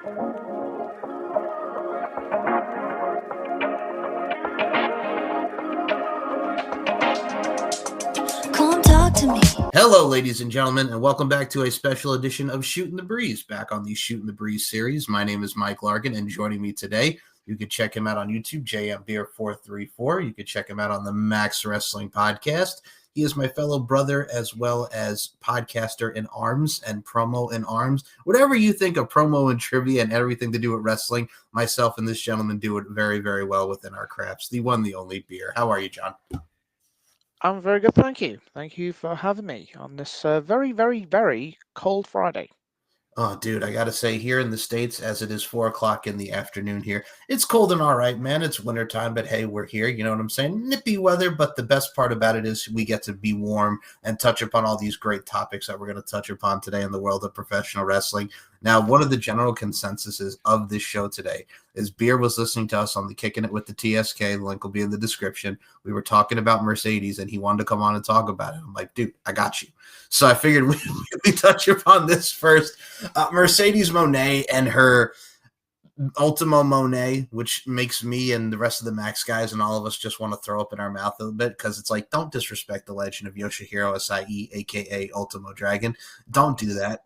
Come talk to me. Hello, ladies and gentlemen, and welcome back to a special edition of Shootin' the Breeze, back on the Shootin' the Breeze series. My name is Mike Larkin, and joining me today, you can check him out on YouTube, JMBeer434. You can check him out on the Max Wrestling Podcast. He is my fellow brother as well as podcaster in arms and promo in arms. Whatever you think of promo and trivia and everything to do with wrestling, myself and this gentleman do it very, very well within our crafts. The one, the only Beer. How are you, John? I'm very good, thank you. Thank you for having me on this very, very, very cold Friday. Oh, dude, I got to say, here in the States, as it is 4 o'clock in the afternoon here, it's cold and all right, man. It's wintertime, but hey, we're here. You know what I'm saying? Nippy weather, but the best part about it is we get to be warm and touch upon all these great topics that we're going to touch upon today in the world of professional wrestling. Now, one of the general consensuses of this show today is Beer was listening to us on the Kicking It with the TSK. The link will be in the description. We were talking about Mercedes, and he wanted to come on and talk about it. I'm like, dude, I got you. So I figured we touch upon this first. Mercedes Moné and her Ultimo Monet, which makes me and the rest of the Max guys and all of us just want to throw up in our mouth a little bit, because it's like, don't disrespect the legend of Yoshihiro Asai, a.k.a. Ultimo Dragon. Don't do that.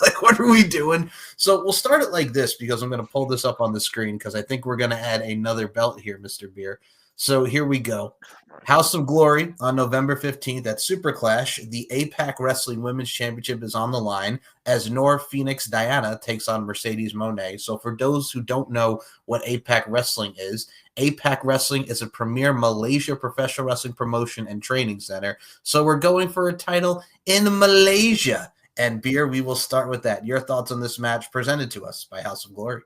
Like, what are we doing? So we'll start it like this, because I'm going to pull this up on the screen, because I think we're going to add another belt here, Mr. Beer. So here we go. House of Glory on November 15th at Super Clash. The APAC Wrestling Women's Championship is on the line as Nor Phoenix Diana takes on Mercedes Moné. So for those who don't know what APAC Wrestling is a premier Malaysia professional wrestling promotion and training center. So we're going for a title in Malaysia. And Beer, we will start with that. Your thoughts on this match presented to us by House of Glory?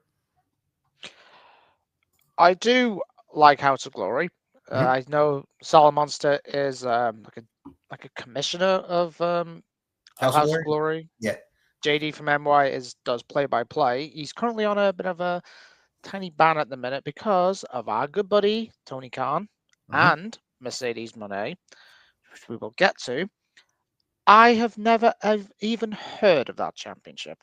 I do like House of Glory. I know Solid Monster is like a commissioner of House of Glory. Yeah. JD from MY does play-by-play. He's currently on a bit of a tiny ban at the minute because of our good buddy Tony Khan and Mercedes Moné, which we will get to. I have never even heard of that championship.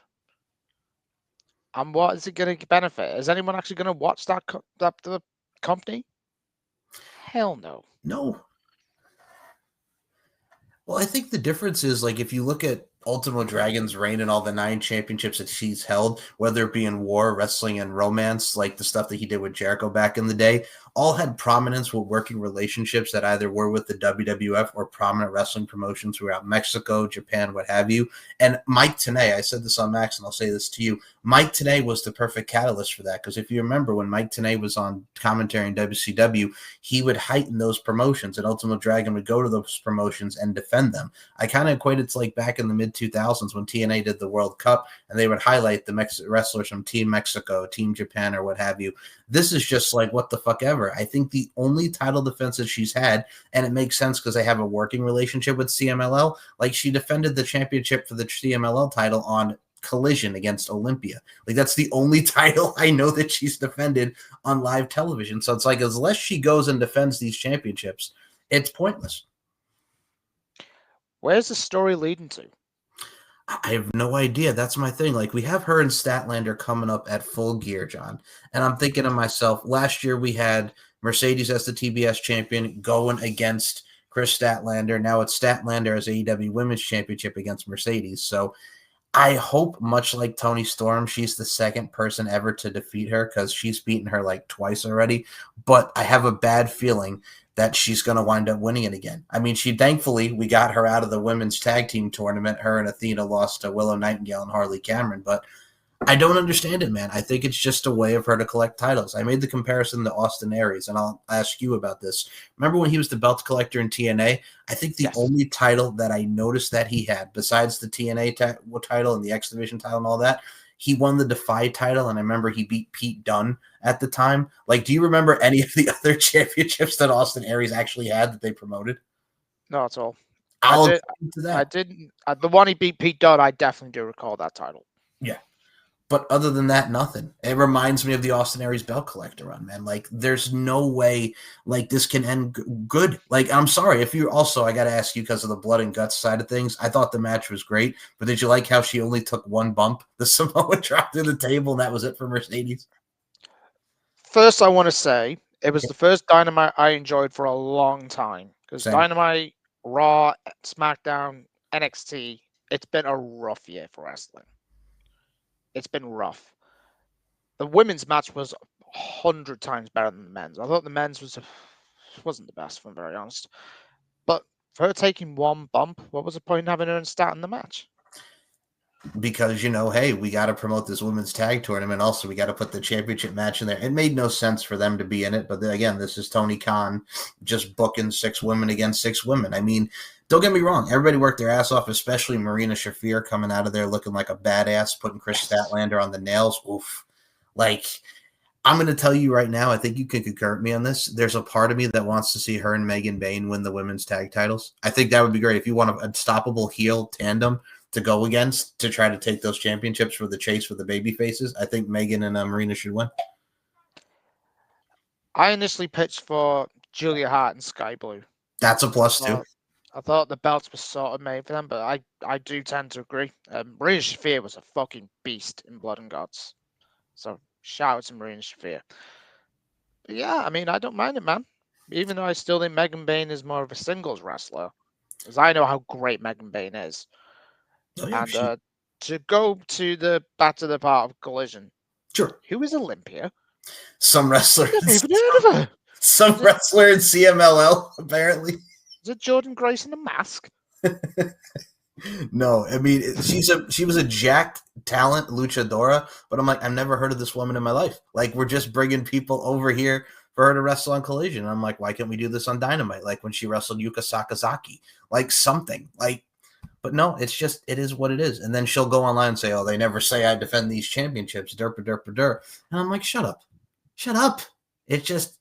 And what is it going to benefit? Is anyone actually going to watch the company? Hell no. No. Well, I think the difference is, like, if you look at Ultimo Dragon's reign and all the 9 championships that she's held, whether it be in war, wrestling, and romance, like the stuff that he did with Jericho back in the day, all had prominence with working relationships that either were with the WWF or prominent wrestling promotions throughout Mexico, Japan, what have you. And Mike Tenay, I said this on Max, and I'll say this to you, Mike Tenay was the perfect catalyst for that, because if you remember when Mike Tenay was on commentary in WCW, he would heighten those promotions, and Ultimo Dragon would go to those promotions and defend them. I kind of equate it to like back in the mid-2000s when TNA did the World Cup, and they would highlight the wrestlers from Team Mexico, Team Japan, or what have you. This is just like, what the fuck ever. I think the only title defenses she's had, and it makes sense because they have a working relationship with CMLL, like she defended the championship for the CMLL title on Collision against Olympia. Like, that's the only title I know that she's defended on live television. So it's like, unless she goes and defends these championships, it's pointless. Where's the story leading to? I have no idea. That's my thing. Like, we have her and Statlander coming up at Full Gear, John. And I'm thinking to myself, last year we had Mercedes as the TBS champion going against Chris Statlander. Now it's Statlander as AEW Women's Championship against Mercedes. So I hope, much like Toni Storm, she's the second person ever to defeat her, because she's beaten her like twice already. But I have a bad feeling that she's going to wind up winning it again. I mean, thankfully, we got her out of the women's tag team tournament. Her and Athena lost to Willow Nightingale and Harley Cameron, but I don't understand it, man. I think it's just a way of her to collect titles. I made the comparison to Austin Aries, and I'll ask you about this. Remember when he was the belt collector in TNA? I think the only title that I noticed that he had, besides the TNA title and the X Division title and all that, he won the Defy title, and I remember he beat Pete Dunne at the time. Like, do you remember any of the other championships that Austin Aries actually had that they promoted? Not at all. I didn't. The one he beat Pete Dunne, I definitely do recall that title. Yeah. But other than that, nothing. It reminds me of the Austin Aries belt collector run, man. Like, there's no way like this can end good. Like, I'm sorry if you also, I got to ask you because of the blood and guts side of things. I thought the match was great, but did you like how she only took one bump? The Samoa drop through the table, and that was it for Mercedes. First, I want to say it was the first Dynamite I enjoyed for a long time because Same. Dynamite, Raw, SmackDown, NXT, it's been a rough year for wrestling. It's been rough. The women's match was 100 times better than the men's. I thought the men's wasn't the best, if I'm very honest. But for her taking one bump, what was the point in having her starting the match? Because, hey, we got to promote this women's tag tournament. Also, we got to put the championship match in there. It made no sense for them to be in it. But then, again, this is Tony Khan just booking 6 women against 6 women. I mean, don't get me wrong. Everybody worked their ass off, especially Marina Shafir coming out of there looking like a badass, putting Chris Statlander on the nails. Oof. Like, I'm going to tell you right now, I think you can concur with me on this. There's a part of me that wants to see her and Megan Bayne win the women's tag titles. I think that would be great. If you want an unstoppable heel tandem to go against to try to take those championships for the chase for the baby faces, I think Megan and Marina should win. I initially pitched for Julia Hart and Sky Blue. That's a plus too. I thought the belts were sort of made for them, but I do tend to agree. Marina Shafir was a fucking beast in Blood and Gods. So shout out to Marina Shafir. But yeah, I mean, I don't mind it, man. Even though I still think Megan Bayne is more of a singles wrestler, because I know how great Megan Bayne is. Oh, yeah, and to go to the back to the part of Collision, sure. Who is Olympia? Some wrestler. I've never even heard of her. Some wrestler in CMLL, apparently. Is it Jordan Grace in the mask? No, I mean she was a jacked talent luchadora, but I'm like, I've never heard of this woman in my life. Like, we're just bringing people over here for her to wrestle on Collision. And I'm like, why can't we do this on Dynamite? Like when she wrestled Yuka Sakazaki, like something like. But no, it's just, it is what it is. And then she'll go online and say, oh, they never say I defend these championships, derp, derp, derp. And I'm like, shut up. It's just,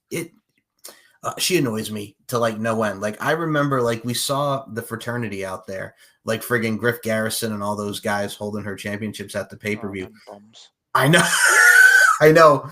she annoys me to like no end. Like, I remember like we saw the fraternity out there, like friggin' Griff Garrison and all those guys holding her championships at the pay-per-view. I know. I know.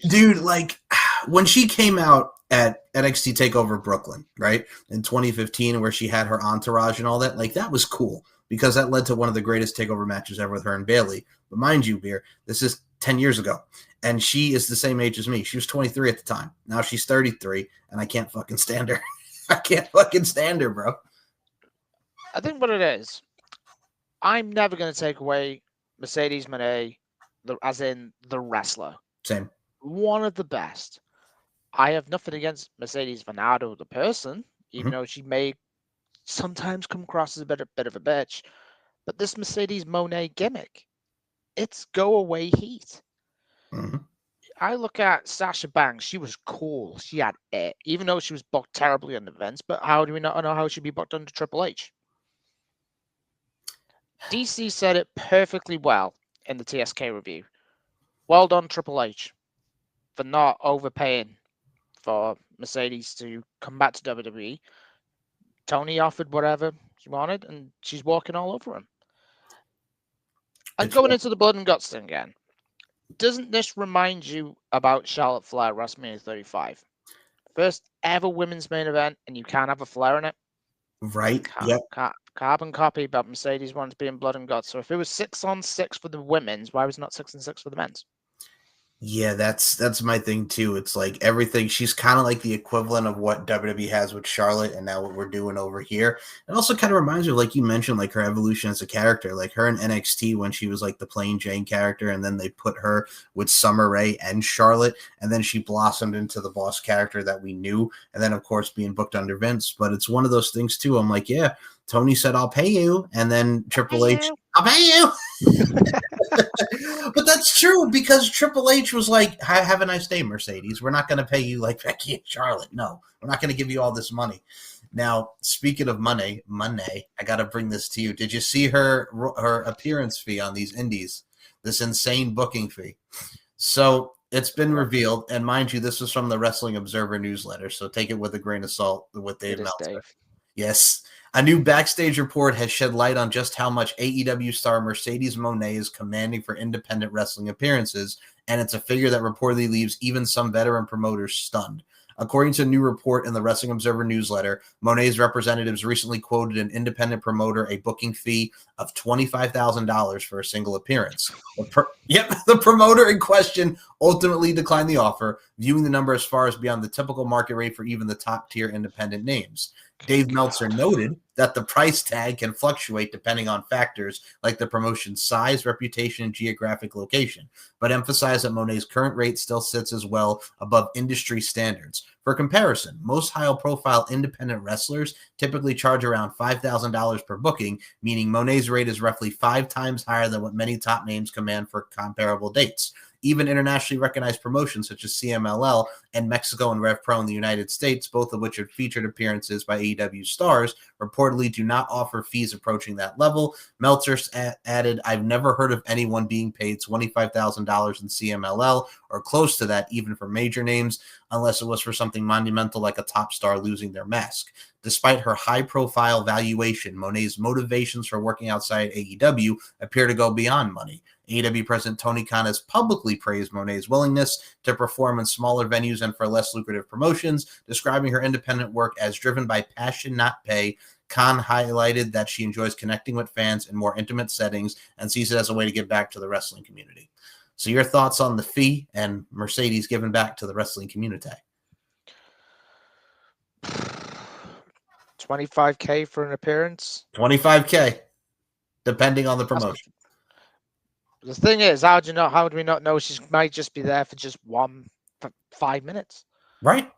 Dude, like when she came out at NXT TakeOver Brooklyn, right, in 2015, where she had her entourage and all that, like that was cool because that led to one of the greatest TakeOver matches ever with her and Bayley. But mind you, Beer, this is 10 years ago, and she is the same age as me. She was 23 at the time. Now she's 33, and I can't fucking stand her. I can't fucking stand her, bro. I think what it is, I'm never going to take away Mercedes Moné, as in the wrestler. Same. One of the best. I have nothing against Mercedes Venado, the person, even though she may sometimes come across as a bit of a bitch. But this Mercedes Moné gimmick, it's go away heat. Mm-hmm. I look at Sasha Banks. She was cool. She had it, even though she was booked terribly on events. But how do we not know how she'd be booked under Triple H? DC said it perfectly well in the TSK review. Well done, Triple H, for not overpaying for Mercedes to come back to WWE. Tony offered whatever she wanted, and she's walking all over him. And going into the Blood and Guts thing again, doesn't this remind you about Charlotte Flair WrestleMania 35? First ever women's main event, and you can't have a Flair in it? Right, yep. Carbon copy, but Mercedes wanted to be in Blood and Guts. So if it was 6-on-6 for the women's, why was it not 6-on-6 for the men's? Yeah, that's my thing too. It's like everything. She's kind of like the equivalent of what WWE has with Charlotte, and now what we're doing over here. It also kind of reminds me of, like you mentioned, like her evolution as a character, like her in NXT when she was like the plain Jane character, and then they put her with Summer Rae and Charlotte, and then she blossomed into the boss character that we knew, and then of course being booked under Vince. But it's one of those things too. I'm like, yeah, Tony said I'll pay you, and then Triple H, I'll pay you. But that's true because Triple H was like, have a nice day, Mercedes. We're not going to pay you like Becky and Charlotte. No, we're not going to give you all this money. Now, speaking of money, I got to bring this to you. Did you see her appearance fee on these indies? This insane booking fee. So it's been revealed, and mind you, this was from the Wrestling Observer newsletter, so take it with a grain of salt with Dave Meltzer. Yes. A new backstage report has shed light on just how much AEW star Mercedes Moné is commanding for independent wrestling appearances, and it's a figure that reportedly leaves even some veteran promoters stunned. According to a new report in the Wrestling Observer newsletter, Monet's representatives recently quoted an independent promoter a booking fee of $25,000 for a single appearance. The promoter in question ultimately declined the offer, viewing the number as far as beyond the typical market rate for even the top-tier independent names. Dave Meltzer noted that the price tag can fluctuate depending on factors like the promotion's size, reputation, and geographic location, but emphasized that Monet's current rate still sits as well above industry standards. For comparison, most high-profile independent wrestlers typically charge around $5,000 per booking, meaning Monet's rate is roughly 5 times higher than what many top names command for comparable dates. Even internationally recognized promotions such as CMLL and Mexico and Rev Pro in the United States, both of which have featured appearances by AEW stars, reportedly do not offer fees approaching that level. Meltzer added, I've never heard of anyone being paid $25,000 in CMLL or close to that, even for major names, unless it was for something monumental like a top star losing their mask. Despite her high-profile valuation, Monet's motivations for working outside AEW appear to go beyond money. AEW President Tony Khan has publicly praised Monet's willingness to perform in smaller venues and for less lucrative promotions, describing her independent work as driven by passion, not pay. Khan highlighted that she enjoys connecting with fans in more intimate settings and sees it as a way to give back to the wrestling community. So your thoughts on the fee and Mercedes giving back to the wrestling community? $25K for an appearance. $25K, depending on the promotion. The thing is, how do we not know she might just be there for just 5 minutes? Right.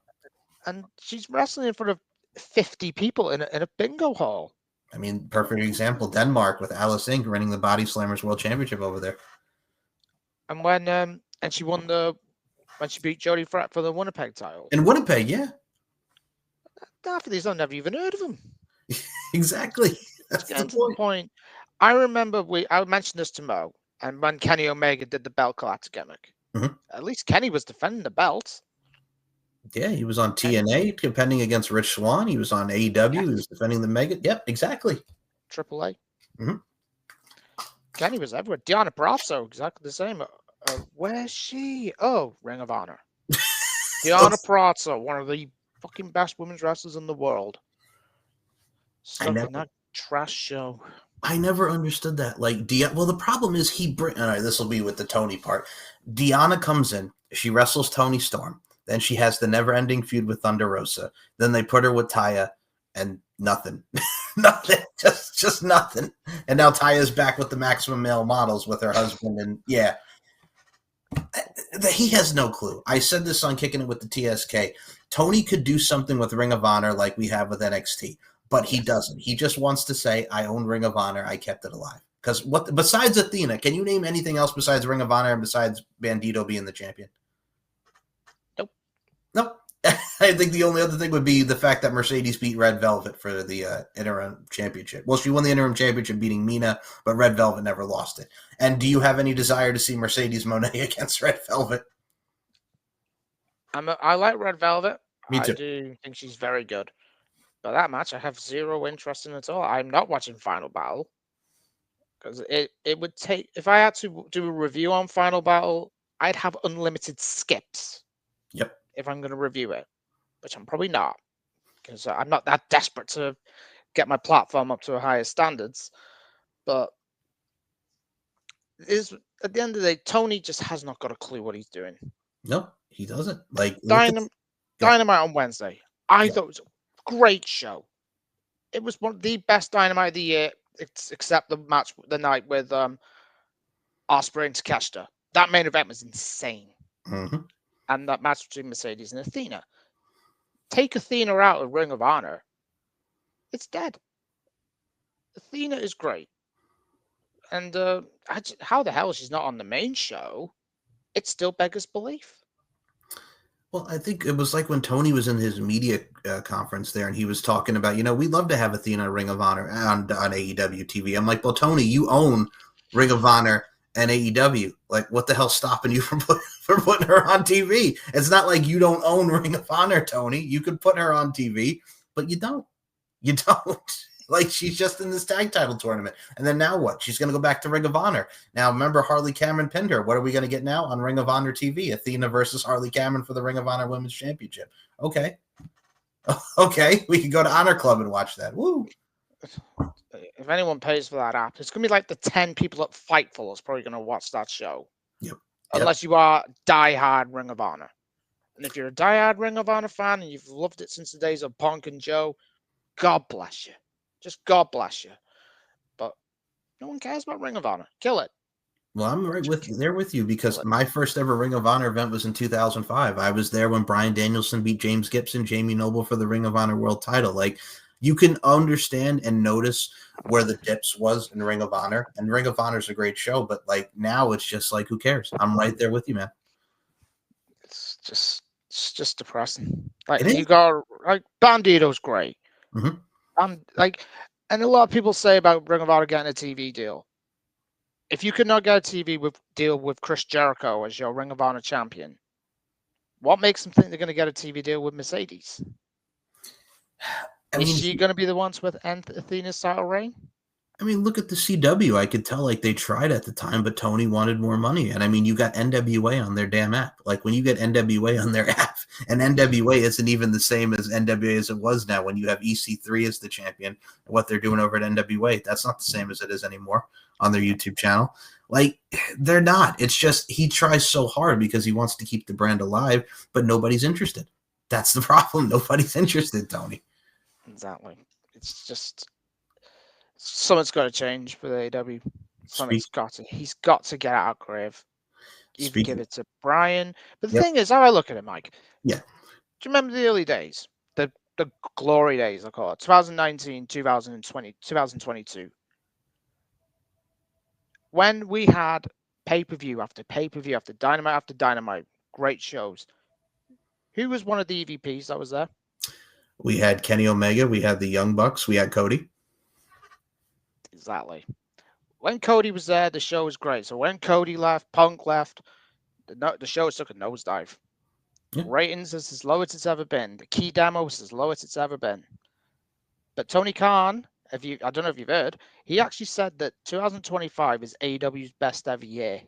And she's wrestling in front of 50 people in a bingo hall. I mean, perfect example, Denmark with Alice Inc. winning the Body Slammers World Championship over there. And when she won when she beat Jody Fratt for the Winnipeg title. In Winnipeg, yeah. Half of these I've never even heard of them. Exactly. That's the point. I remember I mentioned this to Mo, and when Kenny Omega did the belt collapse gimmick, at least Kenny was defending the belt. Yeah, he was on TNA defending against Rich Swann. He was on AEW. Yes. He was defending the Mega. Yep, exactly. AAA. Kenny was everywhere. Deonna Purrazzo, exactly the same. Where's she? Oh, Ring of Honor. Deonna Purrazzo, one of the fucking best women's wrestlers in the world. Stuck in that trash show. I never understood that. Like, well, the problem is all right, this will be with the Tony part. Deonna comes in. She wrestles Tony Storm. Then she has the never-ending feud with Thunder Rosa. Then they put her with Taya, and nothing. Nothing. Just nothing. And now Taya's back with the Maximum Male Models with her husband. And, yeah. He has no clue. I said this on Kicking It with the TSK. Tony could do something with Ring of Honor like we have with NXT. But he doesn't. He just wants to say, I own Ring of Honor. I kept it alive. Because besides Athena, can you name anything else besides Ring of Honor and besides Bandito being the champion? Nope. I think the only other thing would be the fact that Mercedes beat Red Velvet for the interim championship. Well, she won the interim championship beating Mina, but Red Velvet never lost it. And do you have any desire to see Mercedes Moné against Red Velvet? I like Red Velvet. Me too. I do think she's very good. But that match, I have zero interest in at all. I'm not watching Final Battle. Because it would take... If I had to do a review on Final Battle, I'd have unlimited skips. Yep. If I'm going to review it, which I'm probably not, because I'm not that desperate to get my platform up to a higher standards. But at the end of the day, Tony just has not got a clue what he's doing. No, he doesn't. Like Dynamite on Wednesday. I thought it was a great show. It was one of the best Dynamite of the year, except the match the night with Ospreay and Takeshita. That main event was insane. And that match between Mercedes and Athena. Take Athena out of Ring of Honor, it's dead. Athena is great. And how the hell she's not on the main show, it still beggars belief. Well, I think it was like when Tony was in his media conference there and he was talking about, we'd love to have Athena Ring of Honor on AEW TV. I'm like, well, Tony, you own Ring of Honor and AEW. Like, what the hell's stopping you from putting her on TV? It's not like you don't own Ring of Honor, Tony. You could put her on TV, but you don't. You don't. Like, she's just in this tag title tournament. And then now what? She's going to go back to Ring of Honor. Now, remember, Harley Cameron pinned her. What are we going to get now on Ring of Honor TV? Athena versus Harley Cameron for the Ring of Honor Women's Championship. Okay. Okay. We can go to Honor Club and watch that. Woo. If anyone pays for that app, it's going to be like the 10 people at Fightful is probably going to watch that show. Yep. Unless you are diehard Ring of Honor. And if you're a diehard Ring of Honor fan and you've loved it since the days of Punk and Joe, God bless you. Just God bless you. But no one cares about Ring of Honor. Kill it. Well, I'm right with you because my first ever Ring of Honor event was in 2005. I was there when Bryan Danielson beat James Gibson, Jamie Noble for the Ring of Honor World title. Like, you can understand and notice where the dips was in Ring of Honor, and Ring of Honor is a great show, but like now it's just like, who cares? I'm right there with you, man. It's just depressing. Like, you got like Bandito's great. Mm-hmm. And a lot of people say about Ring of Honor getting a TV deal. If you could not get a TV deal with Chris Jericho as your Ring of Honor champion, what makes them think they're going to get a TV deal with Mercedes? Is she going to be the ones with Athena's title reign? I mean, look at the CW. I could tell like they tried at the time, but Tony wanted more money. And I mean, you got NWA on their damn app. Like when you get NWA on their app, and NWA isn't even the same as NWA as it was now when you have EC3 as the champion, and what they're doing over at NWA, that's not the same as it is anymore on their YouTube channel. Like, they're not. It's just he tries so hard because he wants to keep the brand alive, but nobody's interested. That's the problem. Nobody's interested, Tony. Exactly. It's just something's got to change for the AEW. He's got to get out of grave. Even give it to Brian. But the thing is, how I look at it, Mike. Yeah. Do you remember the early days? The glory days, I call it. 2019, 2020, 2022. When we had pay-per-view after pay-per-view after dynamite, great shows. Who was one of the EVPs that was there? We had Kenny Omega. We had the Young Bucks. We had Cody. Exactly. When Cody was there, the show was great. So when Cody left, Punk left, the show took a nosedive. Yeah. Ratings is as low as it's ever been. The key demo is as low as it's ever been. But Tony Khan, I don't know if you've heard, he actually said that 2025 is AEW's best ever year.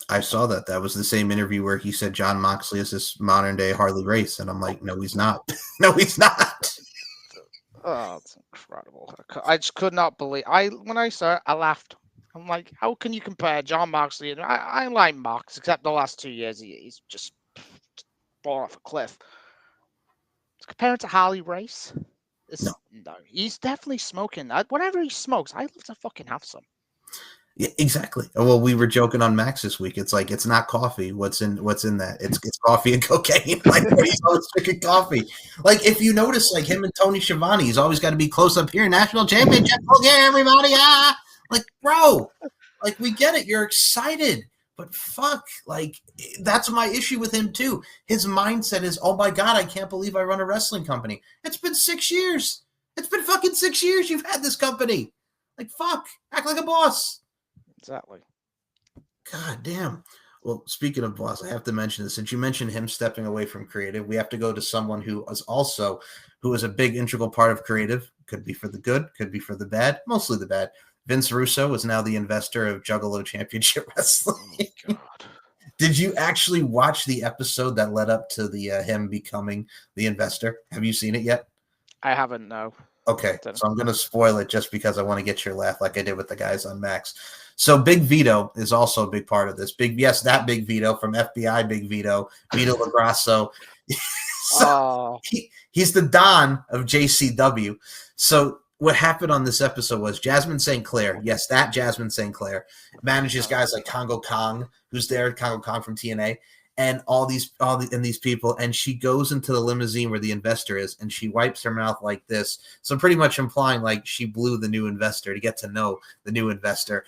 I saw that. That was the same interview where he said Jon Moxley is this modern day Harley Race. And I'm like, no, he's not. No, he's not. Oh, it's incredible. I just could not believe. When I saw it, I laughed. I'm like, how can you compare Jon Moxley? And I like Mox, except the last 2 years, he's just fallen off a cliff. Comparing to Harley Race, no, he's definitely smoking. Whatever he smokes, I love to fucking have some. Yeah, exactly. Well, we were joking on Max this week. It's like, it's not coffee. What's in that? It's coffee and cocaine. Like, he's always drinking coffee. Like, if you notice, like him and Tony Schiavone, he's always got to be close up here. National championship. Okay, everybody. Ah, like, bro, like, we get it. You're excited, but fuck, like, that's my issue with him too. His mindset is, oh my God, I can't believe I run a wrestling company. It's been 6 years. It's been fucking 6 years. You've had this company. Like, fuck, act like a boss. Exactly. God damn. Well, speaking of boss, I have to mention this. Since you mentioned him stepping away from creative, we have to go to someone who is a big integral part of creative. Could be for the good, could be for the bad, mostly the bad. Vince Russo is now the investor of Juggalo Championship Wrestling. Oh, God. Did you actually watch the episode that led up to the him becoming the investor? Have you seen it yet? I haven't, no. Okay, so I'm going to spoil it just because I want to get your laugh like I did with the guys on Max. So Big Vito is also a big part of this. That Big Vito from FBI Big Vito, Vito LaGrasso. He's the Don of JCW. So what happened on this episode was Jasmine St. Clair, yes, that Jasmine St. Clair, manages guys like Congo Kong, who's there, Congo Kong from TNA, and all these people, and she goes into the limousine where the investor is, and she wipes her mouth like this. So pretty much implying like she blew the new investor to get to know the new investor.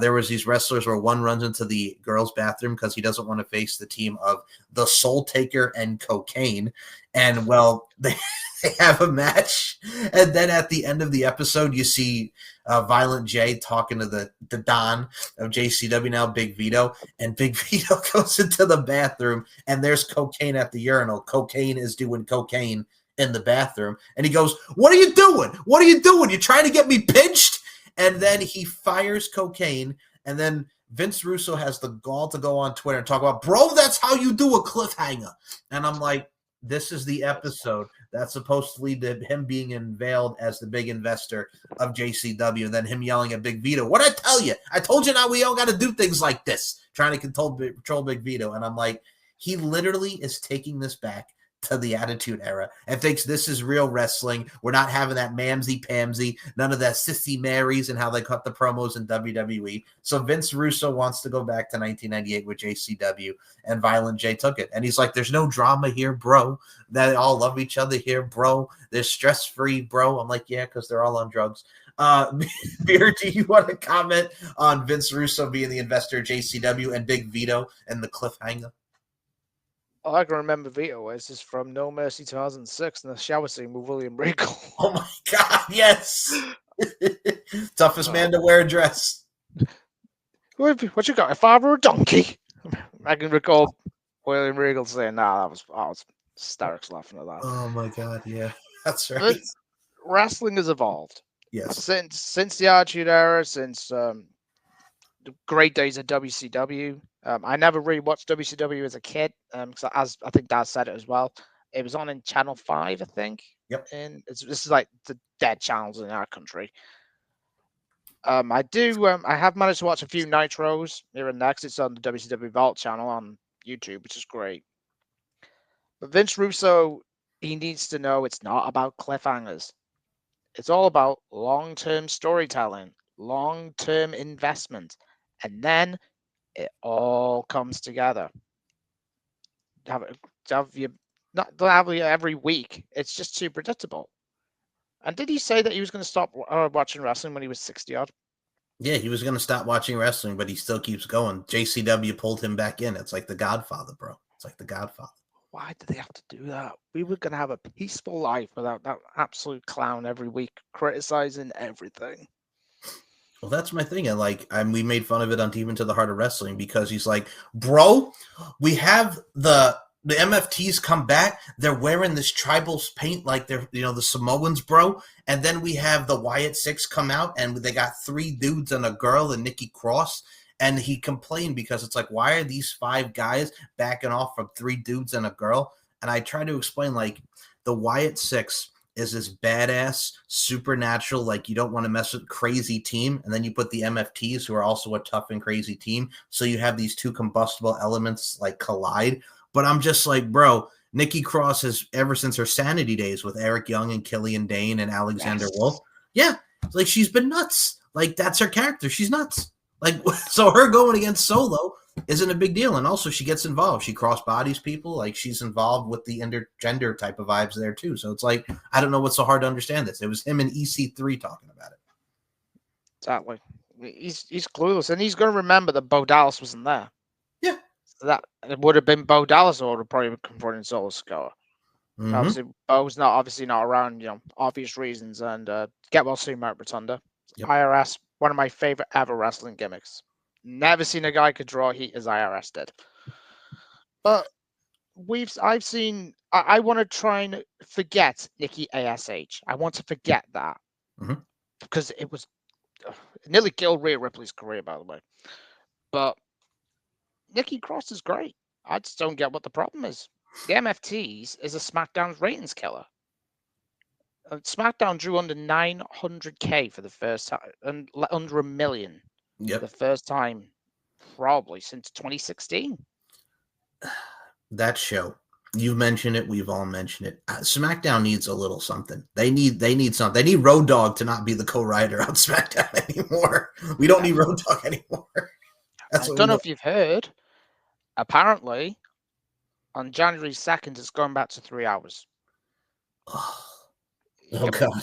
There was these wrestlers where one runs into the girls' bathroom because he doesn't want to face the team of the Soul Taker and Cocaine. And well, they have a match. And then at the end of the episode, you see Violent J talking to the Don of JCW, now Big Vito. And Big Vito goes into the bathroom, and there's Cocaine at the urinal. Cocaine is doing cocaine in the bathroom. And he goes, "What are you doing? What are you doing? You're trying to get me pinched?" And then he fires cocaine. And then Vince Russo has the gall to go on Twitter and talk about, "Bro, that's how you do a cliffhanger." And I'm like, this is the episode that's supposed to lead to him being unveiled as the big investor of JCW, and then him yelling at Big Vito, "What I tell you? I told you now we all got to do things like this," trying to control Big Vito. And I'm like, he literally is taking this back to the Attitude Era and thinks this is real wrestling. We're not having that mamsy-pamsy, none of that sissy Marys and how they cut the promos in WWE. So Vince Russo wants to go back to 1998 with JCW, and Violent J took it. And he's like, "There's no drama here, bro. They all love each other here, bro. They're stress-free, bro." I'm like, yeah, because they're all on drugs. Beer, do you want to comment on Vince Russo being the investor of JCW and Big Vito and the cliffhanger? All I can remember Vito is from No Mercy 2006 in the shower scene with William Regal. Oh my God, yes. Toughest man to wear a dress. What you got, a father or a donkey? I can recall William Regal saying, "Nah, I was hysterics laughing at that." Oh my God, yeah, that's right. But wrestling has evolved. Yes. Since the Attitude Era, since the great days of WCW. I never really watched WCW as a kid, because as I think Dad said it as well, it was on in Channel 5, I think. Yep. And this is like the dead channels in our country. I have managed to watch a few Nitros here and there, 'cause it's on the WCW Vault channel on YouTube, which is great. But Vince Russo, he needs to know it's not about cliffhangers. It's all about long-term storytelling, long-term investment, and then it all comes together. Have you not have you every week? It's just too predictable. And did he say that he was going to stop watching wrestling when he was 60 odd? Yeah, he was going to stop watching wrestling, but he still keeps going. JCW pulled him back in. It's like The Godfather, bro. It's like The Godfather. Why did they have to do that? We were going to have a peaceful life without that absolute clown every week criticizing everything. Well, that's my thing. And we made fun of it on Deep Into the Heart of Wrestling because he's like, "Bro, we have the MFTs come back. They're wearing this tribal paint like they're, the Samoans, bro. And then we have the Wyatt Six come out, and they got 3 dudes and a girl and Nikki Cross." And he complained because it's like, why are these 5 guys backing off from 3 dudes and a girl? And I try to explain, like, the Wyatt Six is this badass, supernatural, like you don't want to mess with, crazy team. And then you put the MFTs, who are also a tough and crazy team. So you have these 2 combustible elements like collide. But I'm just like, bro, Nikki Cross has, ever since her Sanity days with Eric Young and Killian Dane and Alexander Wolf. Yeah. Like, she's been nuts. Like, that's her character. She's nuts. Like, so her going against Solo isn't a big deal. And also she gets involved. She cross bodies people. Like, she's involved with the intergender type of vibes there too. So it's like, I don't know what's so hard to understand this. It was him and EC3 talking about it. Exactly. He's clueless, and he's going to remember that Bo Dallas wasn't there. Yeah. So that it would have been Bo Dallas or would have probably been confronting Solo Sikoa. Mm-hmm. Obviously, Bo's obviously not around, obvious reasons, and get well soon, Mark Rotunda. Yep. IRS, one of my favorite ever wrestling gimmicks. Never seen a guy could draw heat as IRS did. But I want to try and forget Nikki ASH. I want to forget that. Mm-hmm. Because it was it nearly killed Rhea Ripley's career, by the way. But Nikki Cross is great. I just don't get what the problem is. The MFTs is a SmackDown's ratings killer. SmackDown drew under 900K for the first time, and under 1 million. Yep. The first time, probably since 2016. That show, you've mentioned it. We've all mentioned it. SmackDown needs a little something. They need something. They need Road Dogg to not be the co-writer on SmackDown anymore. We don't need Road Dogg anymore. I don't know if you've heard. Apparently, on January 2nd, it's going back to 3 hours. Oh God.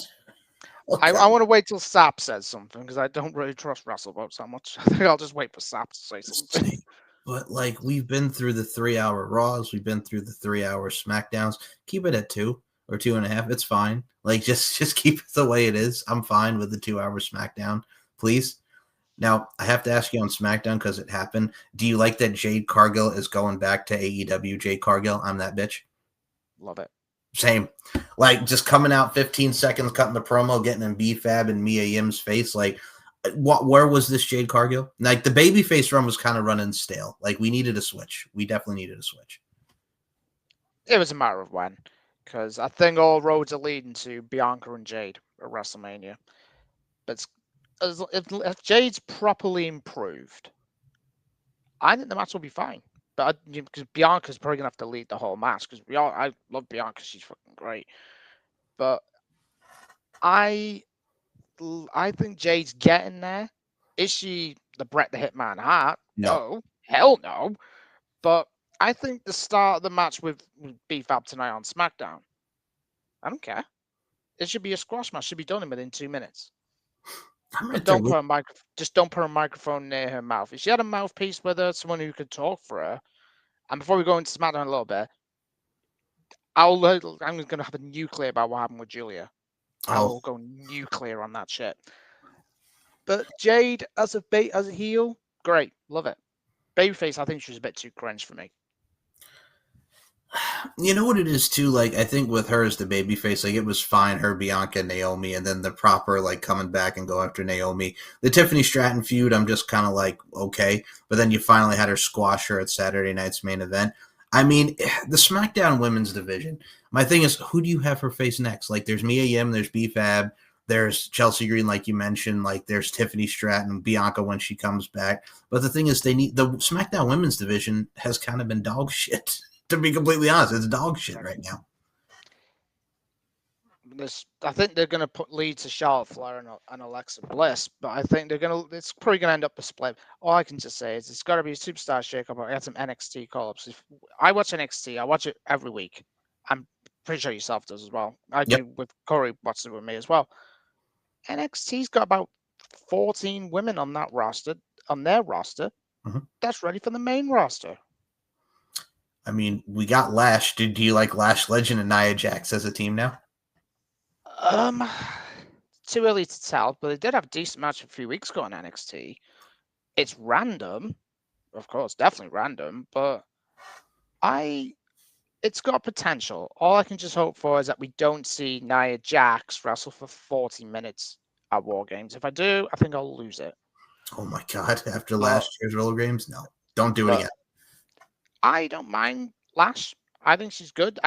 I want to wait till Sap says something because I don't really trust WrestleVotes that much. I think I'll just wait for Sap to say something. But we've been through the 3-hour Raws, we've been through the 3-hour SmackDowns. Keep it at 2 or 2.5. It's fine. Just keep it the way it is. I'm fine with the 2-hour SmackDown, please. Now I have to ask you on SmackDown because it happened. Do you like that Jade Cargill is going back to AEW? Jade Cargill, I'm that bitch. Love it. Same. Like just coming out 15 seconds, cutting the promo, getting in B-Fab and Mia Yim's face. Like, where was this Jade Cargill? Like the babyface run was kind of running stale. Like we needed a switch. We definitely needed a switch. It was a matter of when, because I think all roads are leading to Bianca and Jade at WrestleMania. But if Jade's properly improved, I think the match will be fine. But because Bianca's probably gonna have to lead the whole match, because I love Bianca, she's fucking great. But I think Jade's getting there. Is she the Bret the Hitman Hart? No, hell no. But I think the start of the match with B-Fab tonight on SmackDown, I don't care. It should be a squash match. Should be done in within 2 minutes. But don't put a microphone near her mouth. If she had a mouthpiece with her, someone who could talk for her. And before we go into SmackDown a little bit, I'm going to have a nuclear about what happened with Julia. I'll go nuclear on that shit. But Jade as a heel, great, love it. Babyface, I think she was a bit too cringe for me. You know what it is too? Like I think with her as the babyface, like it was fine, her, Bianca, Naomi, and then the proper like coming back and go after Naomi. The Tiffany Stratton feud, I'm just kind of like okay, but then you finally had her squash her at Saturday night's main event. I mean, the SmackDown Women's Division. My thing is, who do you have her face next? Like, there's Mia Yim, there's B-Fab, there's Chelsea Green, like you mentioned, like there's Tiffany Stratton, Bianca when she comes back. But the thing is, the SmackDown Women's Division has kind of been dog shit. To be completely honest, it's dog shit right now. I think they're going to lead to Charlotte Flair and Alexa Bliss, but I think it's probably going to end up a split. All I can just say is it's got to be a superstar shakeup. I had some NXT call-ups. If I watch NXT, I watch it every week. I'm pretty sure yourself does as well. I do with Corey watches it with me as well. NXT's got about 14 women on their roster. Mm-hmm. That's ready for the main roster. I mean, we got Lash. Do you like Lash Legend and Nia Jax as a team now? Too early to tell, but they did have a decent match a few weeks ago on NXT. It's random, of course, definitely random, but it's got potential. All I can just hope for is that we don't see Nia Jax wrestle for 40 minutes at War Games. If I do, I think I'll lose it. Oh my God! After last year's Roller Games, no, don't do it again. I don't mind Lash. I think she's good.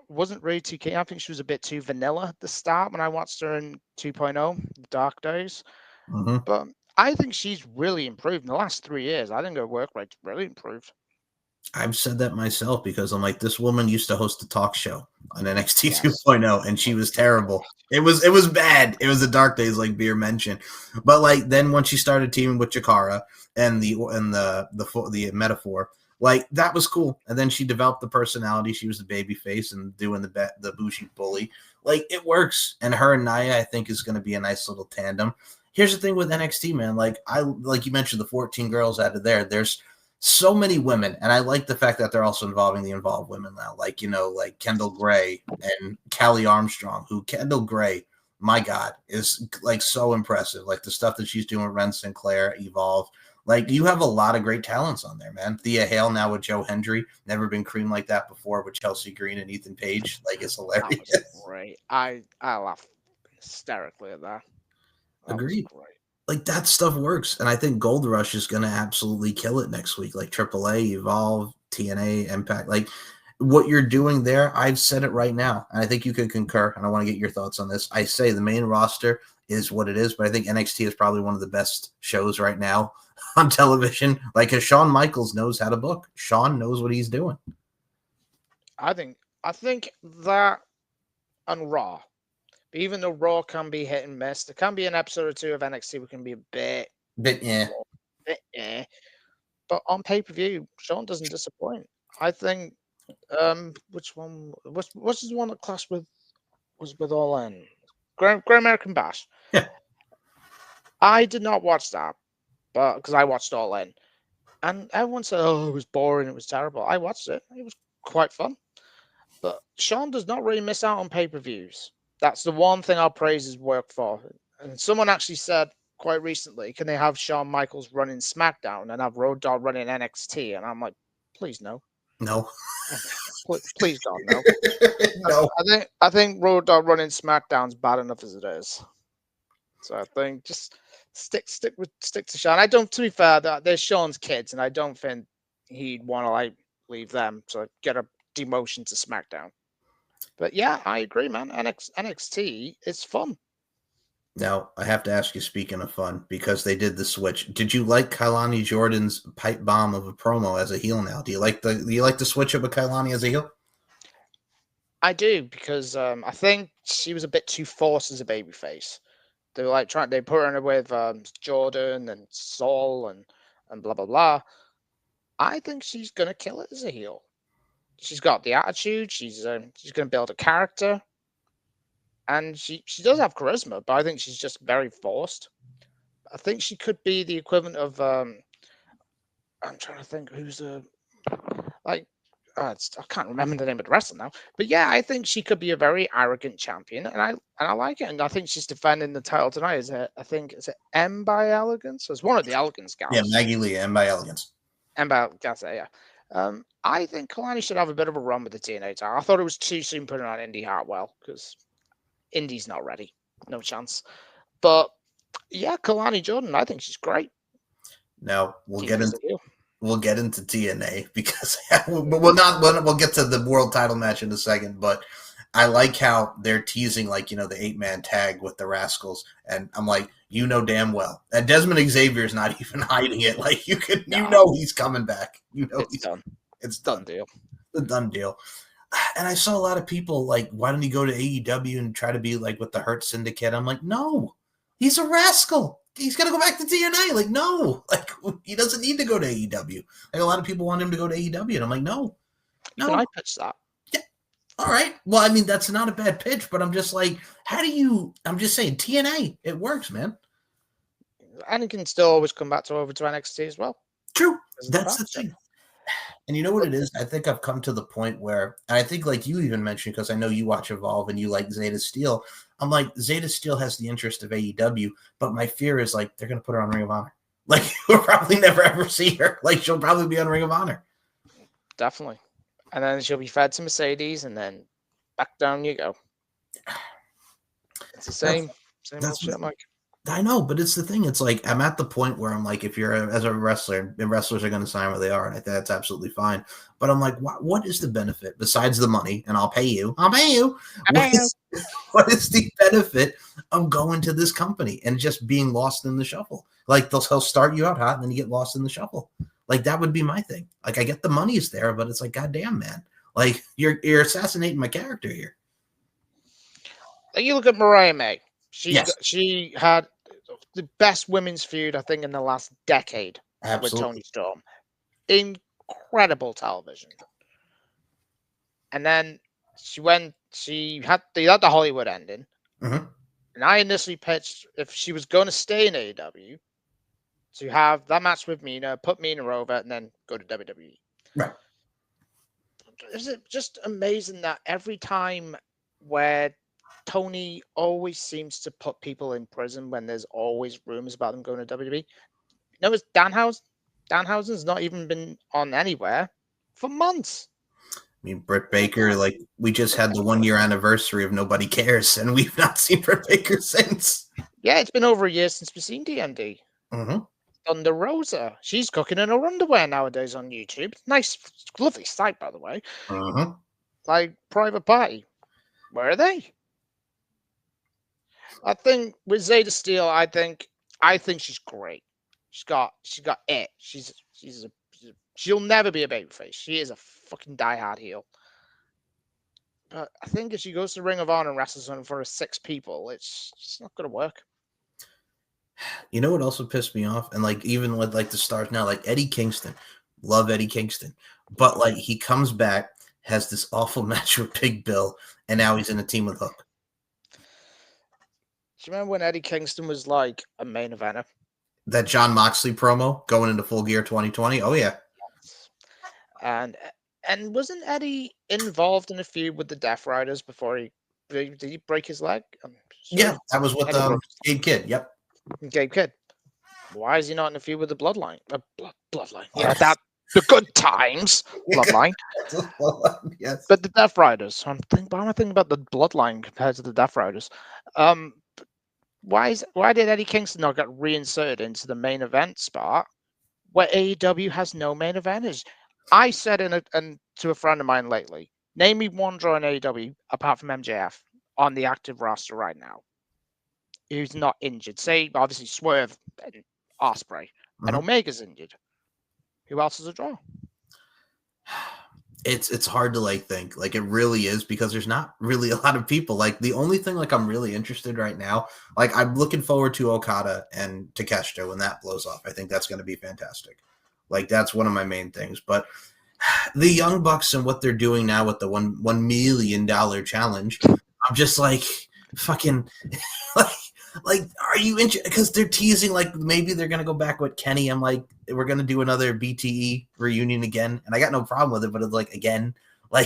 Wasn't really too keen. I think she was a bit too vanilla at the start when I watched her in 2.0, The Dark Days. Mm-hmm. But I think she's really improved in the last 3 years. I think her work rate's really improved. I've said that myself because I'm like, this woman used to host a talk show on NXT 2.0 and she was terrible. It was bad. It was the dark days, like Beer mentioned. But like then when she started teaming with Jakara and the metaphor, like that was cool. And then she developed the personality. She was the baby face and doing the bougie bully. Like it works. And her and Nia, I think, is going to be a nice little tandem. Here's the thing with NXT, man. Like you mentioned, the 14 girls out of there. There's so many women, and I like the fact that they're also involving the involved women now. Like like Kendall Gray and Callie Armstrong. Who Kendall Gray, my God, is like so impressive. Like the stuff that she's doing with Ren Sinclair, Evolve. Like you have a lot of great talents on there, man. Thea Hale now with Joe Hendry, never been creamed like that before with Chelsea Green and Ethan Page. Like it's hilarious. That was great. I laughed hysterically at that. Agreed. Like that stuff works, and I think Gold Rush is going to absolutely kill it next week. Like AAA, Evolve, TNA, Impact. Like what you're doing there, I've said it right now, and I think you can concur. And I want to get your thoughts on this. I say the main roster is what it is, but I think NXT is probably one of the best shows right now on television. Like, because Shawn Michaels knows how to book. Shawn knows what he's doing. I think that on Raw, even though Raw can be hit and miss, there can be an episode or two of NXT which can be a bit yeah. But on pay-per-view, Shawn doesn't disappoint. I think which one what's the one that clashed with All In? Great American Bash. Yeah. I did not watch that, but because I watched All In. And everyone said, oh, it was boring, it was terrible. I watched it. It was quite fun. But Shawn does not really miss out on pay-per-views. That's the one thing I'll praise his work for. And someone actually said quite recently, can they have Shawn Michaels running SmackDown and have Road Dogg running NXT? And I'm like, please no. No. Please God, no. No. I think Road Dogg running SmackDown's bad enough as it is. So I think just stick to Sean. I don't. To be fair, they're Sean's kids, and I don't think he'd want to like leave them to get a demotion to SmackDown. But yeah, I agree, man. NXT is fun. Now, I have to ask you, speaking of fun, because they did the switch. Did you like Kailani Jordan's pipe bomb of a promo as a heel now? Do you like the switch up of Kailani as a heel? I do, because I think she was a bit too forced as a babyface. They were like they put her in with Jordan and Saul and blah blah blah. I think she's gonna kill it as a heel. She's got the attitude. She's gonna build a character, and she does have charisma, but I think she's just very forced. I think she could be the equivalent of I'm trying to think who's like I can't remember the name of the wrestler now, but yeah, I think she could be a very arrogant champion, and I like it, and I think she's defending the title tonight. I think it's M by Elegance. So it's one of the Elegance Yeah, gals. Maggie Lee and by Elegance. M by Elegance, yeah. I think Kalani should have a bit of a run with the TNA title. I thought it was too soon putting on Indy Hartwell because Indy's not ready, no chance. But yeah, Kalani Jordan, I think she's great. Now we'll get into TNA because we'll get to the world title match in a second, but I like how they're teasing the 8-man tag with the Rascals, and I'm like, damn well that Desmond Xavier's not even hiding it. Like he's coming back. It's done. It's done deal. The done deal. And I saw a lot of people like, why don't he go to AEW and try to be like with the Hurt Syndicate? I'm like, no, he's a rascal. He's got to go back to TNA. Like, no, like he doesn't need to go to AEW. Like a lot of people want him to go to AEW, and I'm like, no. Can I pitch that? Yeah. All right. Well, I mean, that's not a bad pitch, but I'm just like, I'm just saying TNA, it works, man. And he can still always come back over to NXT as well. True. That's the thing. And you know what it is? I think I've come to the point where, and I think like you even mentioned, because I know you watch Evolve and you like Zeta Steel. I'm like, Zeta Steel has the interest of AEW, but my fear is like they're going to put her on Ring of Honor. Like we'll probably never ever see her. Like she'll probably be on Ring of Honor. Definitely. And then she'll be fed to Mercedes, and then back down you go. It's the same old shit, Mike. I know, but it's the thing. It's like I'm at the point where I'm like, if you're as a wrestler, and wrestlers are going to sign where they are, and I think that's absolutely fine. But I'm like, what is the benefit besides the money? And I'll pay you. What is the benefit of going to this company and just being lost in the shuffle? Like he'll start you out hot, and then you get lost in the shuffle. Like that would be my thing. Like I get the money's there, but it's like, goddamn, man, like you're assassinating my character here. You look at Mariah May. She had the best women's feud, I think, in the last decade. Absolutely. With Toni Storm. Incredible television. And then she had the Hollywood ending. Mm-hmm. And I initially pitched if she was going to stay in AEW to have that match with Mina, put Mina over, and then go to WWE. Right. Is it just amazing that every time where Tony always seems to put people in prison when there's always rumors about them going to WWE. No, it's Danhausen. Danhausen's not even been on anywhere for months. I mean, Britt Baker, like we just had the 1-year anniversary of Nobody Cares, and we've not seen Britt Baker since. Yeah, it's been over a year since we've seen DMD. Mm-hmm. Thunder Rosa. She's cooking in her underwear nowadays on YouTube. Nice, lovely site, by the way. Mm-hmm. Like Private Party. Where are they? I think with Zeta Steel, I think she's great. She's got it. She'll never be a babyface. She is a fucking diehard heel. But I think if she goes to Ring of Honor and wrestles in front of 6 people, it's just not gonna work. You know what also pissed me off? And like even with like the stars now, like Eddie Kingston, love Eddie Kingston, but like he comes back, has this awful match with Big Bill, and now he's in a team with Hook. Do you remember when Eddie Kingston was like a main eventer? That John Moxley promo going into Full Gear 2020? Oh, yeah. And wasn't Eddie involved in a feud with the Death Riders before did he break his leg? Yeah, that was with Gabe Kidd. Yep. Gabe Kidd. Why is he not in a feud with the Bloodline? Bloodline. Yeah, that the good times bloodline. Yes. But the Death Riders, why am I thinking about the bloodline compared to the Death Riders? Why did Eddie Kingston not get reinserted into the main event spot where AEW has no main eventers? I said to a friend of mine lately, name me one draw in AEW apart from MJF on the active roster right now who's not injured. Say obviously Swerve and Ospreay and Omega's injured. Who else is a draw? It's hard to think. Like, it really is, because there's not really a lot of people. Like, the only thing I'm really interested right now, I'm looking forward to Okada and Takeshita when that blows off. I think that's going to be fantastic. That's one of my main things. But the Young Bucks and what they're doing now with the $1 million challenge, I'm just fucking are you interested? Because they're teasing maybe they're gonna go back with Kenny. I'm we're gonna do another BTE reunion again, and I got no problem with it. But it's again,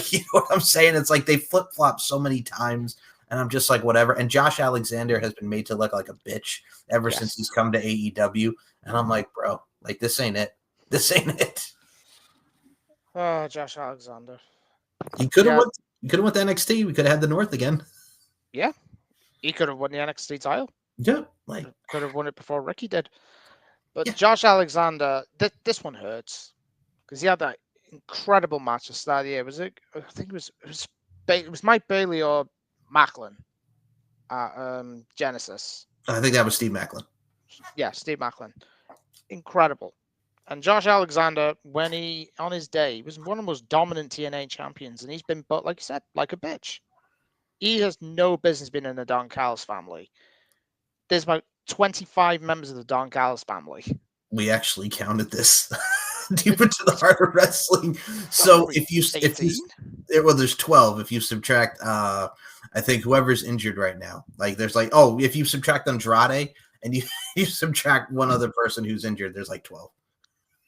you know what I'm saying? It's they flip flop so many times, and I'm just whatever. And Josh Alexander has been made to look like a bitch ever since he's come to AEW, and I'm bro, this ain't it. This ain't it. Oh, Josh Alexander. You could have went. You could have went to NXT. We could have had the North again. Yeah, he could have won the NXT title. Yeah, could have won it before Ricky did. But Josh Alexander, this one hurts because he had that incredible match at the start of the year. Was it? I think it was Mike Bailey or Macklin at Genesis. I think that was Steve Macklin. Yeah, Steve Macklin. Incredible. And Josh Alexander, when he on his day, he was one of the most dominant TNA champions, and he's been, but like you said, like a bitch. He has no business being in the Don Callis family. There's about 25 members of the Don Callis family. We actually counted this deep into the heart of wrestling. So there's 12 if you subtract I think whoever's injured right now. There's if you subtract Andrade and you subtract one other person who's injured, there's 12.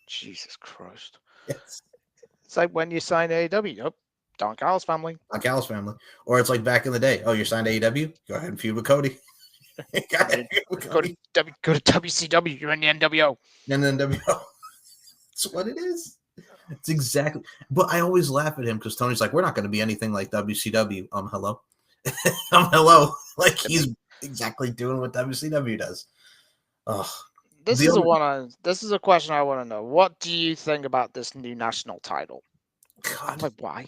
Jesus Christ. Yes. It's when you sign AEW. Nope. Don Callis family. Don Callis family. Or it's back in the day. Oh, you're signed to AEW? Go ahead and feud with Cody. Go to WCW. You're in the NWO. NWO. That's what it is. It's exactly. But I always laugh at him because Tony's we're not going to be anything like WCW. Hello. Hello. He's exactly doing what WCW does. Oh. This is a question I want to know. What do you think about this new national title? God. Why?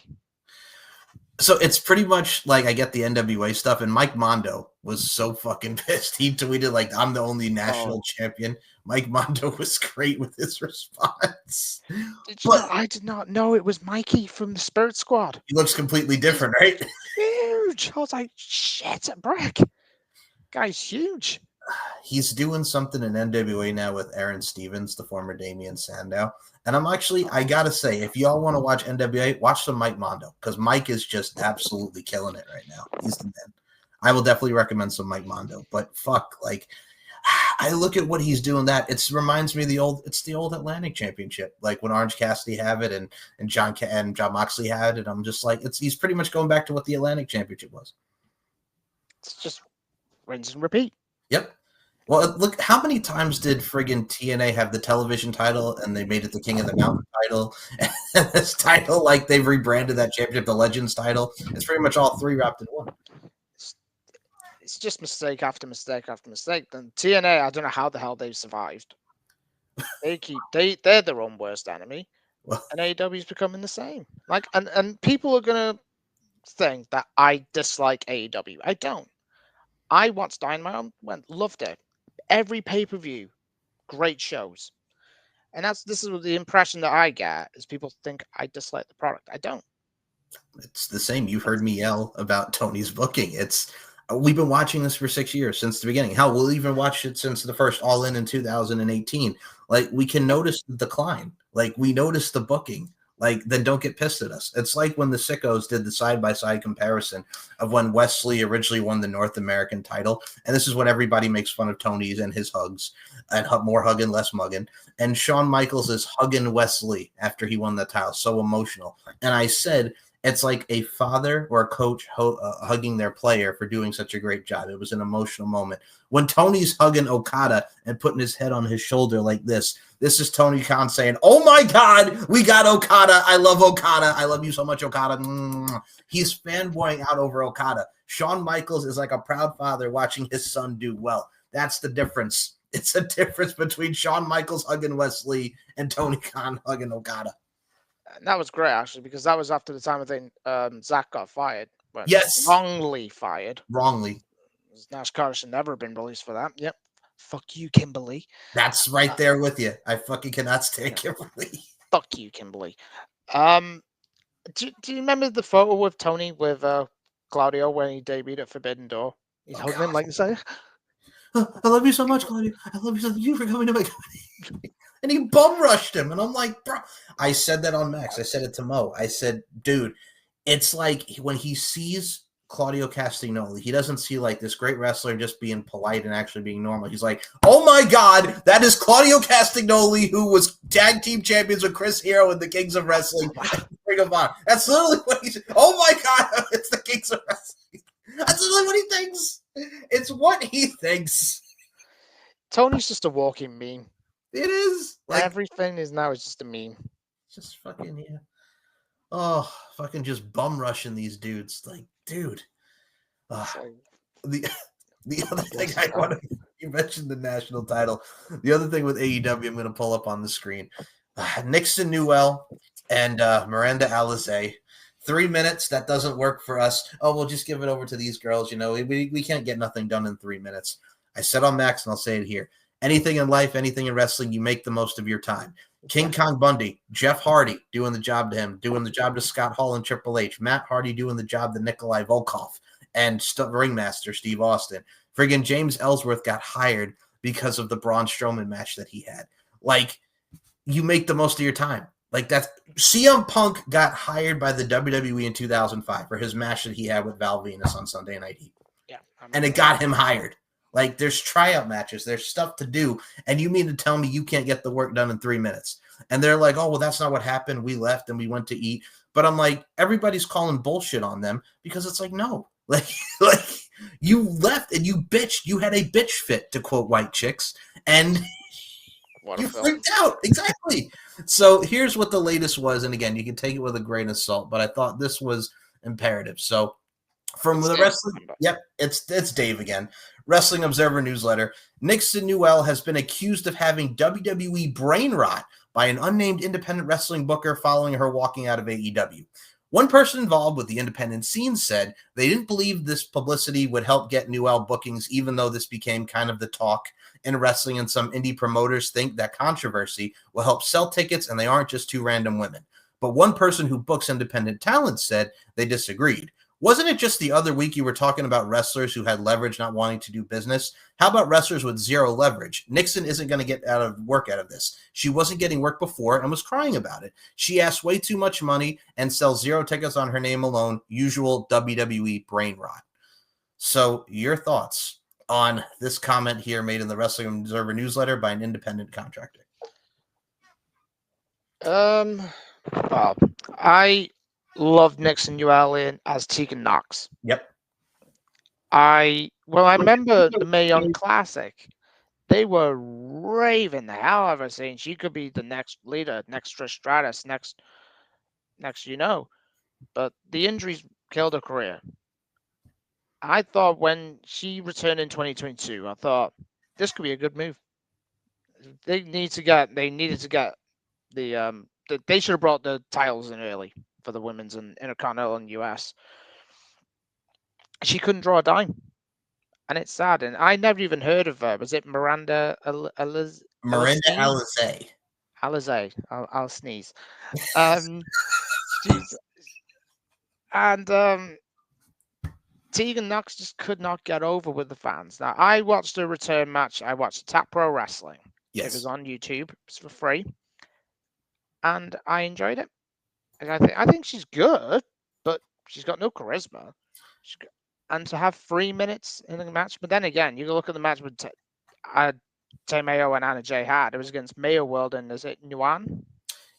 So it's pretty much I get the NWA stuff, and Mike Mondo was so fucking pissed. He tweeted I'm the only national champion. Mike Mondo was great with his response. I did not know it was Mikey from the Spirit Squad. He looks completely different, right? Huge. I was shit, Brick. Guy's huge. He's doing something in NWA now with Aaron Stevens, the former Damian Sandow. And I gotta say, if y'all want to watch NWA, watch some Mike Mondo, because Mike is just absolutely killing it right now. He's the man. I will definitely recommend some Mike Mondo. But fuck, I look at what he's doing. It reminds me of the old Atlantic Championship, when Orange Cassidy have it and John Moxley had it. I'm just he's pretty much going back to what the Atlantic Championship was. It's just rinse and repeat. Yep. Well, look, how many times did friggin' TNA have the television title and they made it the King of the Mountain title? And this title, they've rebranded that championship, the Legends title. It's pretty much all three wrapped in one. It's just mistake after mistake after mistake. Then TNA, I don't know how the hell they've survived. They're their own worst enemy. Well, and AEW's becoming the same. And people are gonna think that I dislike AEW. I don't. I watched Dynamite, loved it. Every pay-per-view, great shows. And this is the impression that I get, is people think I dislike the product. I don't. It's the same. You've heard me yell about Tony's booking. We've been watching this for 6 years, since the beginning. Hell, we'll even watch it since the first All In 2018. We can notice the decline. We notice the booking. Then don't get pissed at us. It's when the Sickos did the side-by-side comparison of when Wesley originally won the North American title. And this is what everybody makes fun of Tony's and his hugs, and more hugging, less mugging. And Shawn Michaels is hugging Wesley after he won the title. So emotional. And I said, It's like a father or a coach hugging their player for doing such a great job. It was an emotional moment. When Tony's hugging Okada and putting his head on his shoulder like this is Tony Khan saying, "Oh my God, we got Okada. I love Okada. I love you so much, Okada." He's fanboying out over Okada. Shawn Michaels is like a proud father watching his son do well. That's the difference. It's a difference between Shawn Michaels hugging Wesley and Tony Khan hugging Okada. And that was great, actually, because that was after the time I think Zach got fired. Well, Yes. wrongly fired. Wrongly. Nash Carter should never have been released for that. Yep. Fuck you, Kimberly. That's right there with you. I fucking cannot stand Kimberly. Fuck you, Kimberly. Do you remember the photo with Tony with Claudio when he debuted at Forbidden Door? He's hugging him like this. I love you so much, Claudio. I love you so much. Thank you for coming to my company. And he bum rushed him. And I'm like, bro. I said that on Max. I said it to Mo. I said, dude, it's like when he sees Claudio Castagnoli, he doesn't see like this great wrestler just being polite and actually being normal. He's like, oh my God, that is Claudio Castagnoli, who was tag team champions with Chris Hero in the Kings of Wrestling. Ring of Honor. That's literally what he's. Oh my God, it's the Kings of Wrestling. That's literally what he thinks. It's what he thinks. Tony's just a walking meme. It is. Like, everything is now is just a meme. Just fucking, yeah. Oh, fucking just bum rushing these dudes. Like, dude. The other thing I want to, you mentioned the national title. The other thing with AEW, I'm going to pull up on the screen. Nixon Newell and Miranda Alizé. 3 minutes, that doesn't work for us. Oh, we'll just give it over to these girls. You know, we can't get nothing done in 3 minutes. I said on Max, and I'll say it here. Anything in life, anything in wrestling, you make the most of your time. King Kong Bundy, Jeff Hardy doing the job to him, doing the job to Scott Hall and Triple H, Matt Hardy doing the job to Nikolai Volkov, and ringmaster Steve Austin. Friggin' James Ellsworth got hired because of the Braun Strowman match that he had. Like, you make the most of your time. Like, that's CM Punk got hired by the WWE in 2005 for his match that he had with Val Venus on Sunday Night Heat. Yeah, and it got him hired. Like, there's tryout matches, there's stuff to do, and you mean to tell me you can't get the work done in 3 minutes? And they're like, oh, well, that's not what happened. We left and we went to eat. But I'm like, everybody's calling bullshit on them because it's like, no. Like you left and you bitched. You had a bitch fit, to quote White Chicks, and you freaked out. Exactly. So here's what the latest was. And again, you can take it with a grain of salt, but I thought this was imperative. So from the wrestling, yep, it's Dave again. Wrestling Observer newsletter. Nixon Newell has been accused of having WWE brain rot by an unnamed independent wrestling booker following her walking out of AEW. One person involved with the independent scene said they didn't believe this publicity would help get Newell bookings, even though this became kind of the talk in wrestling, and some indie promoters think that controversy will help sell tickets and they aren't just two random women. But one person who books independent talent said they disagreed. Wasn't it just the other week you were talking about wrestlers who had leverage not wanting to do business? How about wrestlers with zero leverage? Nixon isn't going to get work out of this. She wasn't getting work before and was crying about it. She asked way too much money and sells 0 tickets on her name alone. Usual WWE brain rot. So your thoughts on this comment here made in the Wrestling Observer newsletter by an independent contractor? Well, I love Nixon Newell as Tegan Knox. Yep. I remember the Mae Young Classic. They were raving the hell out of her, saying she could be the next leader, next Trish Stratus, next, But the injuries killed her career. I thought when she returned in 2022, I thought this could be a good move. They needed to get the they should have brought the titles in early for the women's and Intercontinental in the US. She couldn't draw a dime. And it's sad. And I never even heard of her. Was it Miranda Alizé? Alizé. I'll sneeze. Tegan Knox just could not get over with the fans. Now, I watched a return match. I watched Tap Pro Wrestling. Yes. It was on YouTube. It's for free. And I enjoyed it. And I think she's good, but she's got no charisma. And to have 3 minutes in the match, but then again, you can look at the match with Tay Mayo and Anna Jay had. It was against Mayo World and is it Nguyen?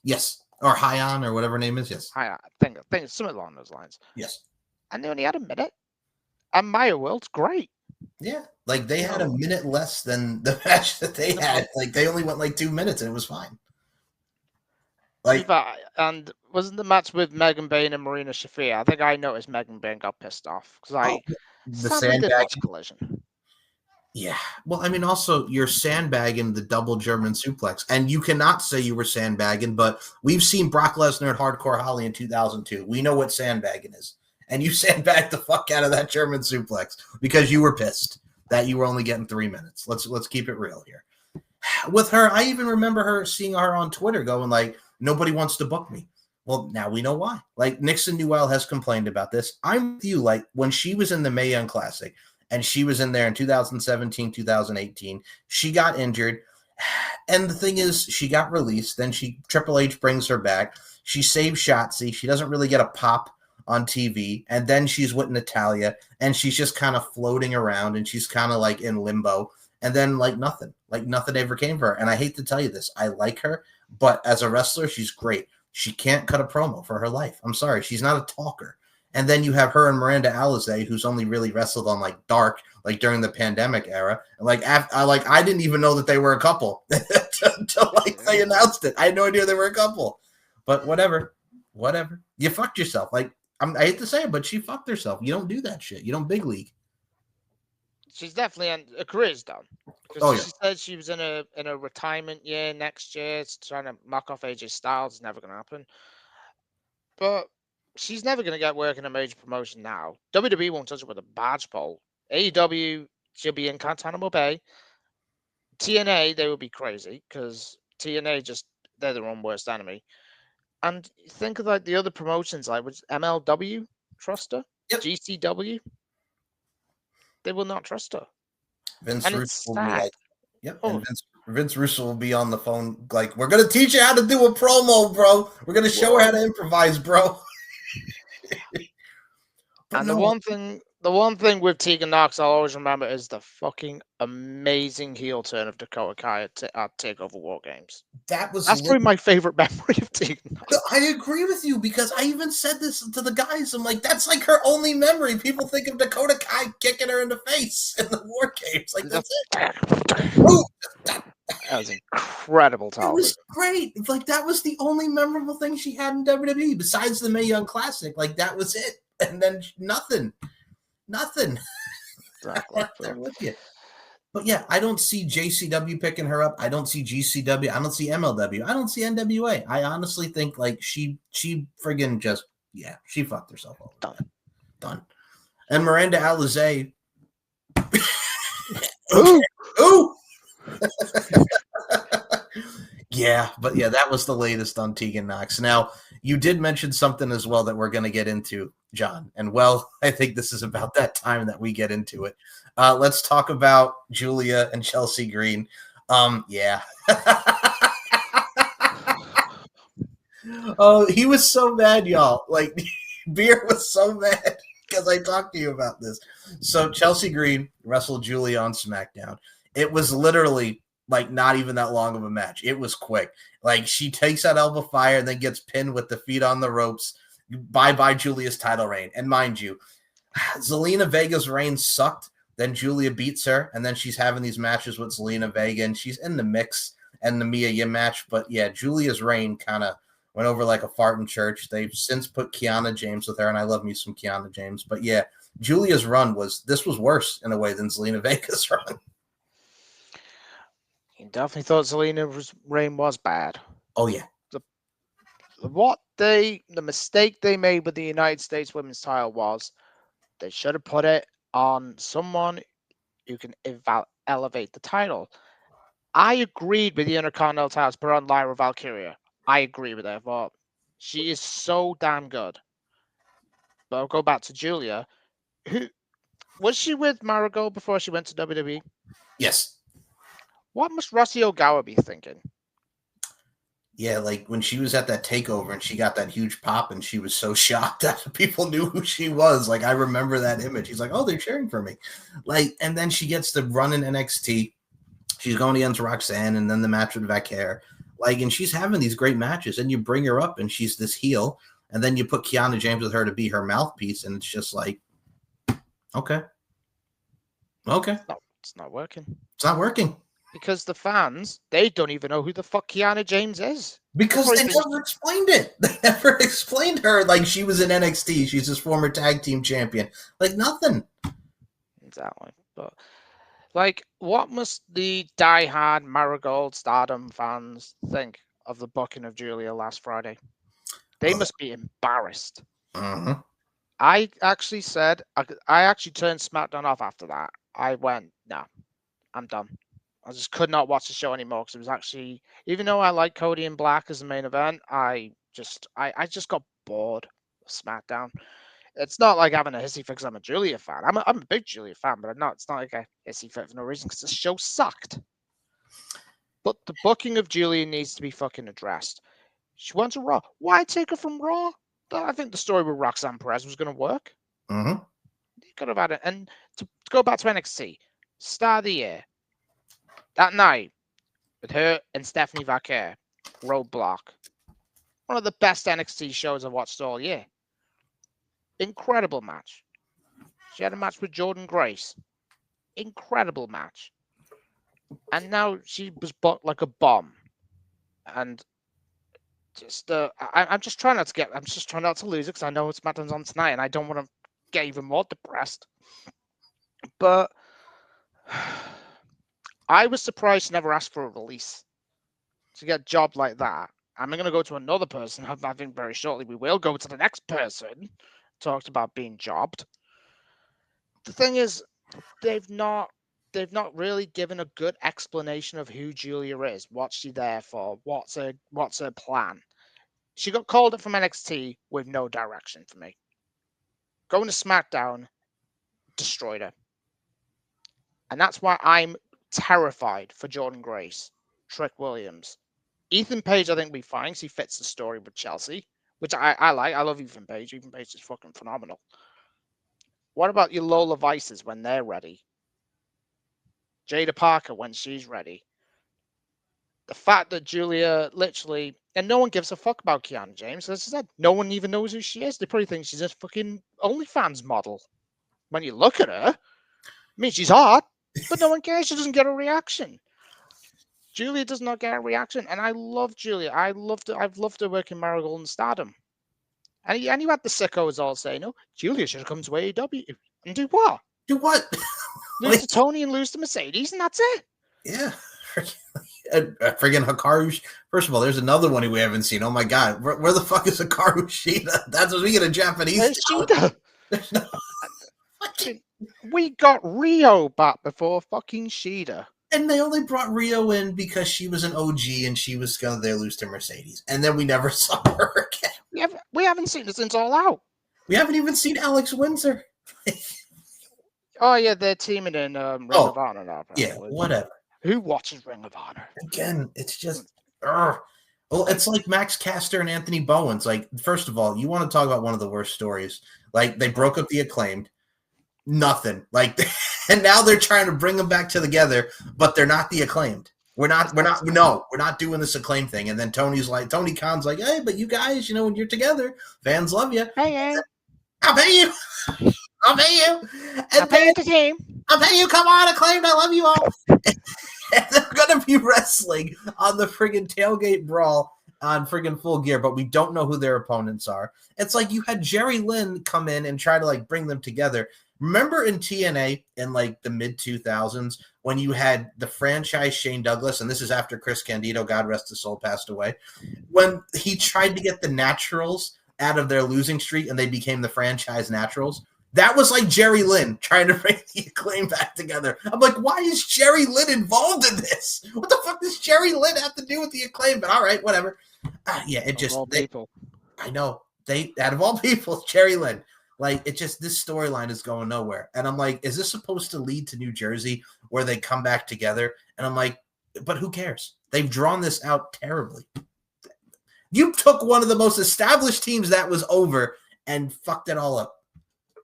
Yes. Or Hyon or whatever her name is. Yes. I think it's something along those lines. Yes. And they only had a minute. And Maya World's great. Yeah. Like they had a minute less than the match that they had. Like they only went like 2 minutes and it was fine. Like, and wasn't the match with Megan Bayne and Marina Shafir? I think I noticed Megan Bayne got pissed off because the sadly did sandbag. watch Collision. Yeah. Well, I mean, also you're sandbagging the double German suplex, and you cannot say you were sandbagging. But we've seen Brock Lesnar at Hardcore Holly in 2002. We know what sandbagging is, and you sandbagged the fuck out of that German suplex because you were pissed that you were only getting 3 minutes. Let's keep it real here. With her, I even remember seeing her on Twitter going like, "Nobody wants to book me." Well, now we know why. Like Nixon Newell has complained about this. I'm with you. Like when she was in the Mae Young Classic and she was in there in 2017, 2018, she got injured. And the thing is, she got released. Then Triple H brings her back. She saves Shotzi. She doesn't really get a pop on TV. And then she's with Natalya and she's just kind of floating around and she's kind of like in limbo. And then like nothing ever came for her. And I hate to tell you this, I like her, but as a wrestler, she's great. She can't cut a promo for her life. I'm sorry. She's not a talker. And then you have her and Miranda Alizé, who's only really wrestled on like Dark, like during the pandemic era. Like I didn't even know that they were a couple until like they announced it. I had no idea they were a couple. But whatever. You fucked yourself. Like I hate to say it, but she fucked herself. You don't do that shit. You don't big league. She's definitely her career's done. She said she was in a retirement year next year. It's trying to knock off AJ Styles. It's never going to happen. But she's never going to get work in a major promotion now. WWE won't touch her with a badge pole. AEW, she'll be in Guantanamo Bay. TNA, they will be crazy because TNA they're their own worst enemy. And think of like the other promotions, like which MLW trust her, GCW. They will not trust her. Vince and Russo it's will be sad. like, yep. Oh. And Vince Russo will be on the phone like, we're going to teach you how to do a promo, bro. We're going to show her how to improvise, bro. And the one thing with Tegan Knox I'll always remember is the fucking amazing heel turn of Dakota Kai at TakeOver War Games. That's probably my favorite memory of Tegan Knox. I agree with you because I even said this to the guys. I'm like, that's like her only memory. People think of Dakota Kai kicking her in the face in the War Games. Like, that's it. Ooh, that was incredible television. It was great. Like, that was the only memorable thing she had in WWE besides the Mae Young Classic. Like, that was it. And then nothing. Exactly. I'm with you. But yeah, I don't see JCW picking her up. I don't see GCW. I don't see MLW. I don't see NWA. I honestly think like she friggin' just, she fucked herself over. Done. And Miranda Alizé. Ooh. Yeah, but that was the latest on Tegan Knox. Now, you did mention something as well that we're going to get into, John. And well, I think this is about that time that we get into it. Let's talk about Julia and Chelsea Green. Yeah. Oh, he was so mad, y'all. Like, Beer was so mad because I talked to you about this. So Chelsea Green wrestled Julia on SmackDown. It was literally like not even that long of a match. It was quick. Like she takes that elbow fire and then gets pinned with the feet on the ropes. Bye Julia's title reign. And mind you, Zelina Vega's reign sucked. Then Julia beats her, and then she's having these matches with Zelina Vega, and she's in the mix and the Mia Yim match. But yeah, Julia's reign kind of went over like a fart in church. They've since put Kiana James with her, and I love me some Kiana James. But yeah, Julia's run was worse in a way than Zelina Vega's run. You definitely thought Zelina's reign was bad. Oh yeah. The mistake they made with the United States Women's title was they should have put it on someone who can elevate the title. I agreed with the Intercontinental titles put on Lyra Valkyria. I agree with her, but she is so damn good. But I'll go back to Julia. Who was she with Marigold before she went to WWE? Yes. What must Rossy Ogawa be thinking? Yeah, like when she was at that takeover and she got that huge pop and she was so shocked that people knew who she was. Like, I remember that image. He's like, oh, they're cheering for me. Like, and then she gets the run in NXT. She's going against Roxanne and then the match with Vaquer. Like, and she's having these great matches, and you bring her up, and she's this heel, and then you put Kiana James with her to be her mouthpiece, and it's just like, okay. It's not working. It's not working. Because the fans, they don't even know who the fuck Kiana James is. Because they never explained it. They never explained her. Like, she was in NXT. She's his former tag team champion. Like, nothing. Exactly. But, like, what must the diehard Marigold Stardom fans think of the booking of Julia last Friday? They must be embarrassed. Uh-huh. I actually said, I actually turned SmackDown off after that. I went, no, I'm done. I just could not watch the show anymore because it was actually, even though I like Cody and Black as the main event, I just got bored of SmackDown. It's not like having a hissy fit because I'm a Julia fan. I'm a big Julia fan, but it's not like a hissy fit for no reason because the show sucked. But the booking of Julia needs to be fucking addressed. She went to Raw. Why take her from Raw? I think the story with Roxanne Perez was going to work. Mm-hmm. You could have had it. And to go back to NXT, start of the year, that night, with her and Stephanie Vaquer, Roadblock. One of the best NXT shows I've watched all year. Incredible match. She had a match with Jordan Grace. Incredible match. And now she was booked like a bomb. And just I'm just trying not to lose it because I know it's SmackDown's on tonight and I don't want to get even more depressed. But I was surprised she never asked for a release to get a job like that. I'm going to go to another person. I think very shortly we will go to the next person. Talked about being jobbed. The thing is, they've not really given a good explanation of who Julia is, what's she there for, what's her plan. She got called up from NXT with no direction for me. Going to SmackDown, destroyed her. And that's why I'm terrified for Jordan Grace, Trick Williams. Ethan Page, I think, will be fine because he fits the story with Chelsea, which I like. I love Ethan Page. Ethan Page is fucking phenomenal. What about your Lola Vices when they're ready? Jada Parker when she's ready? The fact that Julia literally, and no one gives a fuck about Kiana James. As I said, no one even knows who she is. They probably think she's a fucking OnlyFans model. When you look at her, I mean, she's hot, but no one cares. She doesn't get a reaction. Julia does not get a reaction, and I love Julia. I've loved her working Marigold and Stardom. And you had the sickos all saying, "No, Julia should have come to AEW and do what? Do what? Lose to Tony and lose to Mercedes, and that's it." Yeah. Friggin' Hikaru. First of all, there's another one we haven't seen. Oh my god, where the fuck is Hikaru Shida? That's what we get a Japanese. Where's Shida? No... We got Rio back before fucking Shida. And they only brought Rio in because she was an OG and she was going to lose to Mercedes. And then we never saw her again. We haven't seen her since All Out. We haven't even seen Alex Windsor. Oh, yeah, they're teaming in Ring of Honor now. Probably. Yeah, whatever. Who watches Ring of Honor? Again, it's just... Well, it's like Max Caster and Anthony Bowen's. Like, first of all, you want to talk about one of the worst stories. Like, they broke up the Acclaimed. Nothing. Like, and now they're trying to bring them back together, but they're not the Acclaimed. We're not doing this Acclaim thing. And then Tony Khan's like, hey, but you guys, when you're together, fans love you. Hey. I'll pay you. I'll pay you. I'll pay you the team. I'll pay you. Come on, Acclaimed. I love you all. And they're going to be wrestling on the friggin' tailgate brawl on friggin' Full Gear, but we don't know who their opponents are. It's like you had Jerry Lynn come in and try to like bring them together. Remember in TNA in like the mid 2000s when you had the franchise Shane Douglas, and this is after Chris Candido, God rest his soul, passed away, when he tried to get the Naturals out of their losing streak and they became the franchise Naturals. That was like Jerry Lynn trying to bring the Acclaim back together. I'm like, why is Jerry Lynn involved in this? What the fuck does Jerry Lynn have to do with the Acclaim? But all right, whatever. It just people. I know out of all people, Jerry Lynn. Like, it just, this storyline is going nowhere. And I'm like, is this supposed to lead to New Jersey where they come back together? And I'm like, but who cares? They've drawn this out terribly. You took one of the most established teams that was over and fucked it all up.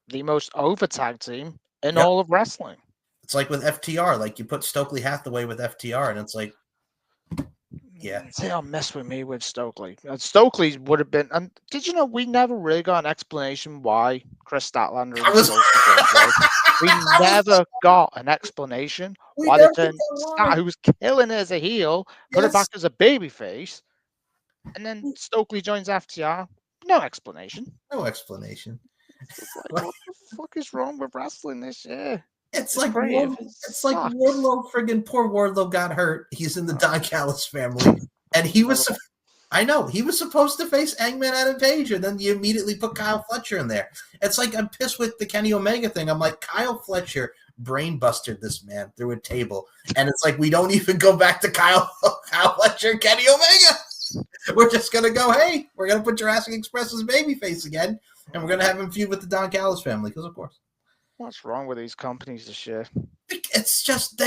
The most over tag team in all of wrestling. It's like with FTR. Like, you put Stokely Hathaway with FTR, and it's like, Yeah. See, don't mess with me with Stokely. Stokely would have been. And did you know we never really got an explanation why Chris Statlander I and was, Stokely got killed? We I was- never got an explanation we why they never get turned Stat, why. who was killing it as a heel, put it Yes. back as a babyface, and then Stokely joins FTR. No explanation. No explanation. It's like, what the fuck is wrong with wrestling this year? It's It's like creative. It it's like sucks. Wardlow. Friggin' poor Wardlow got hurt. He's in the Don Callis family, and he was. I know he was supposed to face Hangman Adam Page, and then you immediately put Kyle Fletcher in there. It's like I'm pissed with the Kenny Omega thing. I'm like, Kyle Fletcher brain busted this man through a table, and it's like we don't even go back to Kyle Fletcher and Kenny Omega. We're just gonna go, hey, we're gonna put Jurassic Express as babyface again, and we're gonna have him feud with the Don Callis family because, of course. What's wrong with these companies this year? It's just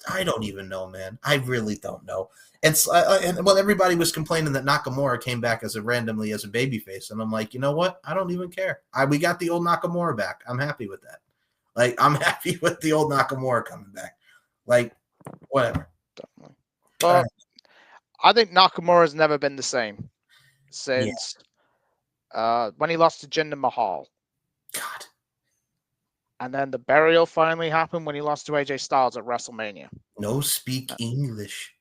I don't even know, man. I really don't know. It's well, everybody was complaining that Nakamura came back randomly as a babyface, and I'm like, you know what? I don't even care. We got the old Nakamura back. I'm happy with that. Like, I'm happy with the old Nakamura coming back. Like, whatever. Definitely. But I think Nakamura's never been the same since when he lost to Jinder Mahal. God. And then the burial finally happened when he lost to AJ Styles at WrestleMania. No speak English.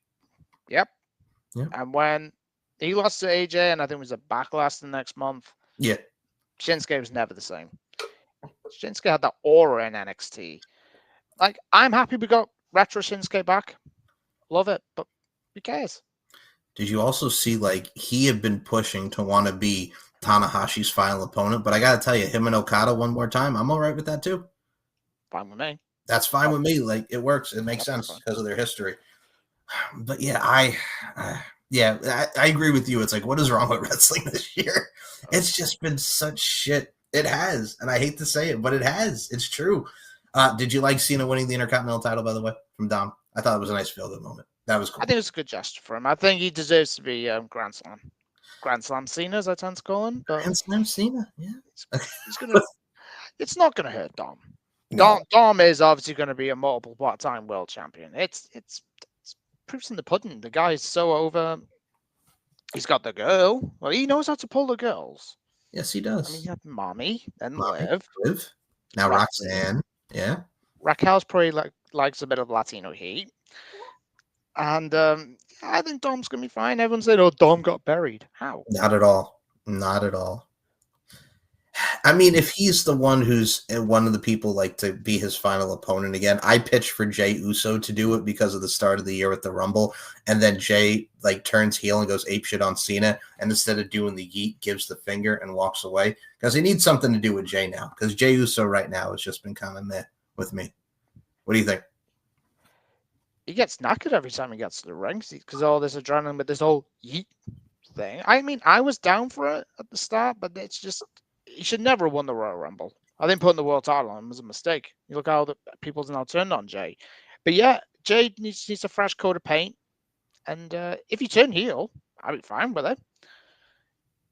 Yep. Yep. And when he lost to AJ, and I think it was a Backlash the next month, Yeah. Shinsuke was never the same. Shinsuke had that aura in NXT. Like, I'm happy we got retro Shinsuke back. Love it, but who cares? Did you also see, like, he had been pushing to want to be Tanahashi's final opponent, but I got to tell you, him and Okada one more time, I'm all right with that too. Fine with me. That's fine with me. Like, it works. It makes sense because of their history. But yeah, I agree with you. It's like, what is wrong with wrestling this year? It's just been such shit. It has, and I hate to say it, but it has. It's true. Did you like Cena winning the Intercontinental title, by the way, from Dom? I thought it was a nice feel-good moment. That was cool. I think it's a good gesture for him. I think he deserves to be Grand Slam. Grand Slam Cena, as I tend to call him. But Grand Slam Cena, yeah. He's gonna. It's not gonna hurt Dom. No. Dom is obviously going to be a multiple part-time world champion. It's proofs in the pudding. The guy is so over. He's got the girl. Well, he knows how to pull the girls. Yes, he does. I mean, he had Mommy, then Liv. Liv. Now Roxanne. Yeah. Raquel's probably likes a bit of Latino heat. And I think Dom's going to be fine. Everyone said, oh, Dom got buried. How? Not at all. Not at all. I mean, if he's the one who's one of the people like to be his final opponent again, I pitched for Jey Uso to do it because of the start of the year with the Rumble, and then Jey like turns heel and goes apeshit on Cena, and instead of doing the yeet, gives the finger and walks away because he needs something to do with Jey now. Because Jey Uso right now has just been kind of meh with me. What do you think? He gets knackered every time he gets to the ring because all this adrenaline with this whole yeet thing. I mean, I was down for it at the start, but it's just. He should never have won the Royal Rumble. I think putting the world title on him was a mistake. You look how the people's now turned on Jey. But yeah, Jey needs a fresh coat of paint. And if you turn heel, I'll be fine with it.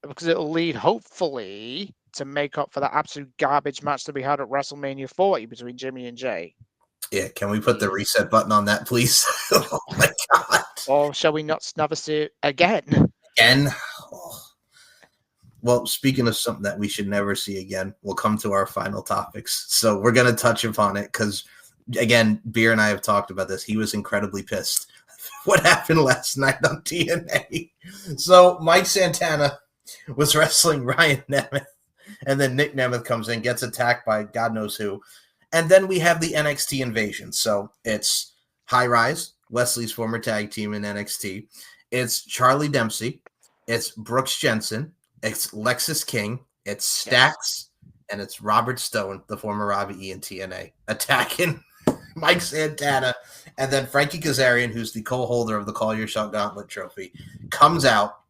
Because it'll lead, hopefully, to make up for that absolute garbage match that we had at WrestleMania 40 between Jimmy and Jey. Yeah, can we put the reset button on that, please? Oh, my God. Or shall we not never see it again? Again? Oh. Well, speaking of something that we should never see again, we'll come to our final topics. So we're going to touch upon it because, again, Beer and I have talked about this. He was incredibly pissed. What happened last night on TNA? So Mike Santana was wrestling Ryan Nemeth, and then Nick Nemeth comes in, gets attacked by God knows who. And then we have the NXT invasion. So it's High Rise, Wesley's former tag team in NXT. It's Charlie Dempsey. It's Brooks Jensen. It's Lexis King, it's Stacks, and it's Robert Stone, the former Robbie E in TNA, attacking Mike Santana. And then Frankie Kazarian, who's the co-holder of the Call Your Shot Gauntlet trophy, comes out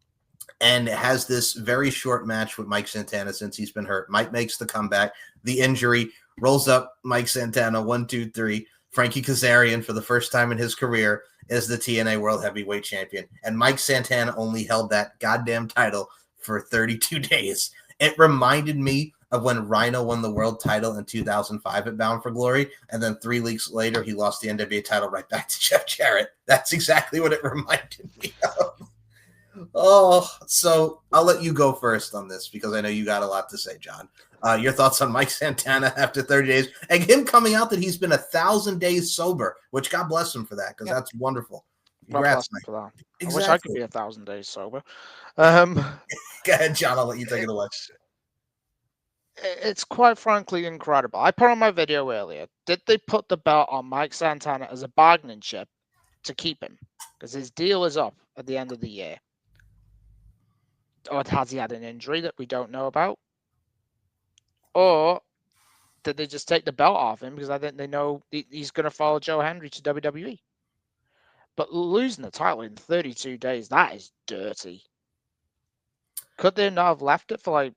and has this very short match with Mike Santana since he's been hurt. Mike makes the comeback. The injury rolls up Mike Santana, 1, 2, 3. Frankie Kazarian, for the first time in his career, is the TNA World Heavyweight Champion. And Mike Santana only held that goddamn title for 32 days. It reminded me of when Rhino won the world title in 2005 at Bound for Glory, and then 3 weeks later, he lost the NWA title right back to Jeff Jarrett. That's exactly what it reminded me of. Oh, so I'll let you go first on this because I know you got a lot to say, John. Your thoughts on Mike Santana after 30 days and him coming out that he's been 1,000 days sober, which God bless him for that because Yeah. that's wonderful. God bless Congrats, him Mike. for that. I wish I could Exactly. be 1,000 days sober. Um, Go ahead, John. I'll let you take it away. it's quite frankly incredible. I put on my video earlier. Did they put the belt on Mike Santana as a bargaining chip to keep him? Because his deal is up at the end of the year. Or has he had an injury that we don't know about? Or did they just take the belt off him because I think they know he's going to follow Joe Hendry to WWE? But losing the title in 32 days, that is dirty. Could they not have left it for like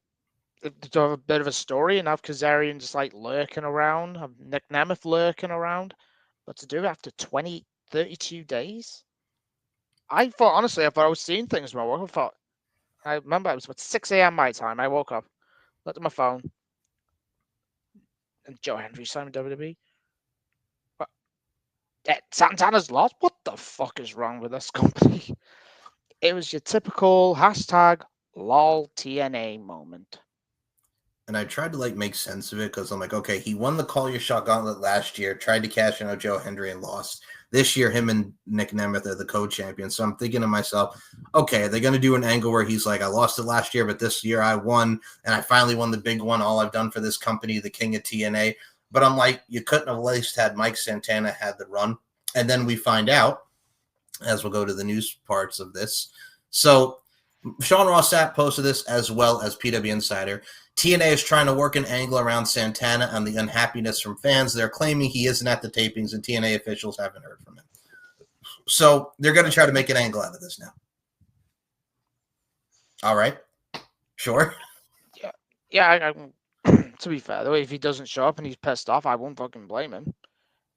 to have a bit of a story and have Kazarian just like lurking around, have Nick Nemeth lurking around? But to do it after 32 days? I thought, honestly, I thought I was seeing things when I woke up. I remember it was about 6 a.m. my time. I woke up, looked at my phone, and Joe Hendry signed with WWE. But Santana's lost? What the fuck is wrong with this company? It was your typical hashtag lol TNA moment. And I tried to like make sense of it because I'm like, okay, he won the Call Your Shot Gauntlet last year, tried to cash in on Joe Hendry and lost. This year, him and Nick Nemeth are the co-champions. So I'm thinking to myself, okay, are they going to do an angle where he's like, I lost it last year, but this year I won, and I finally won the big one. All I've done for this company, the king of TNA. But I'm like, you couldn't have at least had Mike Santana had the run. And then we find out, as we'll go to the news parts of this. So Sean Ross Sapp posted this as well as PW Insider. TNA is trying to work an angle around Santana and the unhappiness from fans. They're claiming he isn't at the tapings, and TNA officials haven't heard from him. So they're going to try to make an angle out of this now. All right. Sure. Yeah. To be fair, though, if he doesn't show up and he's pissed off, I won't fucking blame him.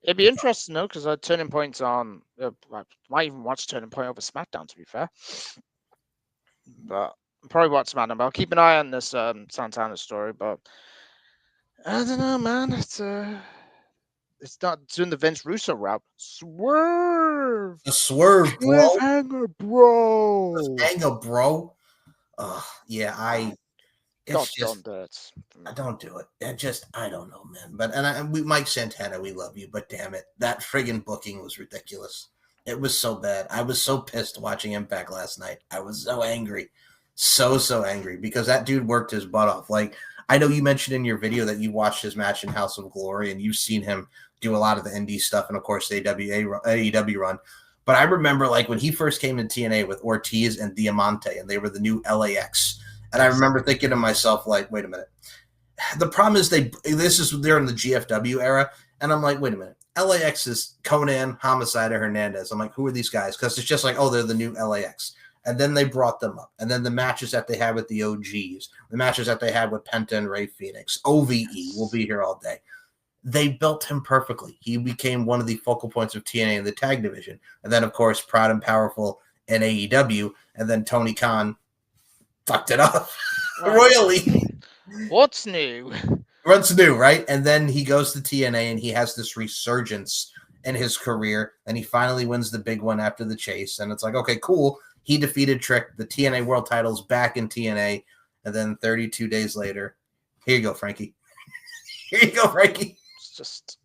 It'd be interesting, though, because Turning Point's on. I might even watch Turning Point over SmackDown, to be fair. But I'll probably watch SmackDown. But I'll keep an eye on this Santana story. But I don't know, man. It's not doing the Vince Russo route. Swerve, The swerve, bro. cliffhanger, bro. Anger, bro. Yeah, God's it's just. done dirt. Don't do it. I don't know, man. But Mike Santana, we love you, but damn it, that friggin' booking was ridiculous. It was so bad. I was so pissed watching Impact last night. I was so angry, so angry because that dude worked his butt off. Like I know you mentioned in your video that you watched his match in House of Glory and you've seen him do a lot of the indie stuff and of course the AEW run. But I remember like when he first came to TNA with Ortiz and Diamante, and they were the new LAX. And I remember thinking to myself, like, wait a minute. The problem is they're in the GFW era, and I'm like, wait a minute. LAX is Conan, Homicide, or Hernandez. I'm like, who are these guys? Because it's just like, oh, they're the new LAX. And then they brought them up. And then the matches that they had with the OGs, the matches that they had with Penta and Ray Phoenix, OVE will be here all day. They built him perfectly. He became one of the focal points of TNA in the tag division. And then, of course, Proud and Powerful in AEW. And then Tony Khan fucked it up royally. What's new? What's new, right? And then he goes to TNA and he has this resurgence in his career, and he finally wins the big one after the chase. And it's like, okay, cool. He defeated Trick. The TNA World Title's back in TNA. And then 32 days later, here you go, Frankie. Here you go, Frankie. It's just,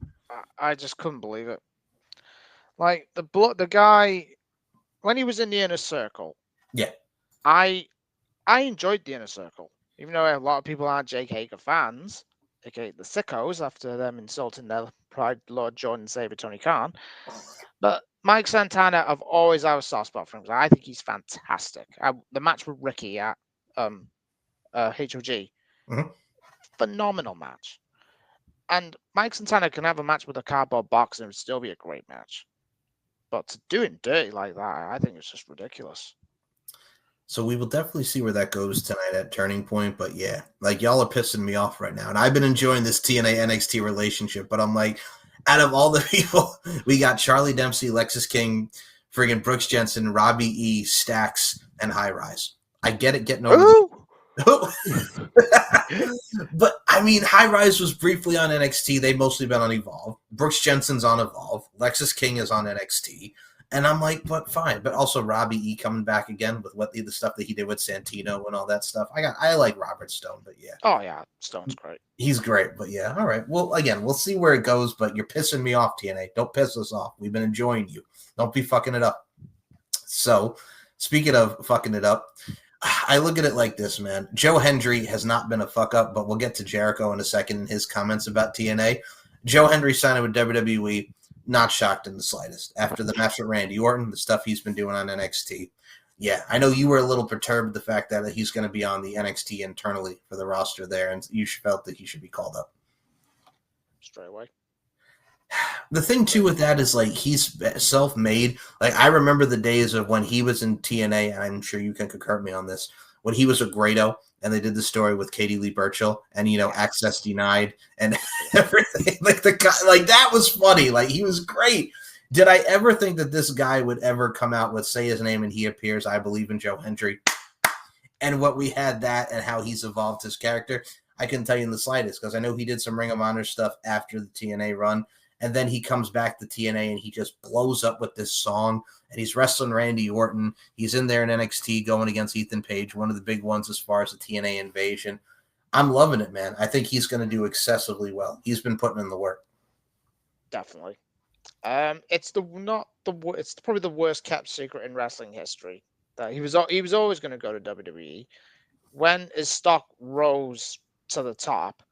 I just couldn't believe it. Like the guy, when he was in the Inner Circle. Yeah. I enjoyed the Inner Circle, even though a lot of people aren't Jake Hager fans, aka the sickos, after them insulting their Pride Lord Jordan Saber Tony Khan. But Mike Santana, I've always had a soft spot for him. I think he's fantastic. The match with Ricky at HOG, phenomenal match. And Mike Santana can have a match with a cardboard box and it would still be a great match. But to do it dirty like that, I think it's just ridiculous. So we will definitely see where that goes tonight at Turning Point. But yeah, like y'all are pissing me off right now. And I've been enjoying this TNA NXT relationship, but I'm like, out of all the people, we got Charlie Dempsey, Lexis King, friggin' Brooks Jensen, Robbie E, Stax, and High Rise. I get it getting over. But I mean, High Rise was briefly on NXT. They've mostly been on Evolve. Brooks Jensen's on Evolve. Lexis King is on NXT. And I'm like, but fine. But also Robbie E coming back again with the stuff that he did with Santino and all that stuff. I like Robert Stone, but yeah. Oh yeah, Stone's great. He's great, but yeah, all right. Well, again, we'll see where it goes, but you're pissing me off, TNA. Don't piss us off. We've been enjoying you. Don't be fucking it up. So, speaking of fucking it up, I look at it like this, man. Joe Hendry has not been a fuck up, but we'll get to Jericho in a second in his comments about TNA. Joe Hendry signing with WWE, not shocked in the slightest. After the match with Randy Orton, the stuff he's been doing on NXT. Yeah, I know you were a little perturbed the fact that he's going to be on the NXT internally for the roster there, and you felt that he should be called up. Straight away. The thing, too, with that is, like, he's self-made. Like, I remember the days of when he was in TNA, and I'm sure you can concur with me on this, when he was a Grado, and they did the story with Katie Lee Burchill, and, access denied, and everything. Like, that was funny. Like, he was great. Did I ever think that this guy would ever come out with, say his name, and he appears, I believe in Joe Hendry? And what we had that and how he's evolved his character, I couldn't tell you in the slightest, because I know he did some Ring of Honor stuff after the TNA run. And then he comes back to TNA and he just blows up with this song. And he's wrestling Randy Orton. He's in there in NXT going against Ethan Page, one of the big ones as far as the TNA invasion. I'm loving it, man. I think he's going to do excessively well. He's been putting in the work. Definitely. It's probably the worst kept secret in wrestling history that he was always going to go to WWE. When his stock rose to the top,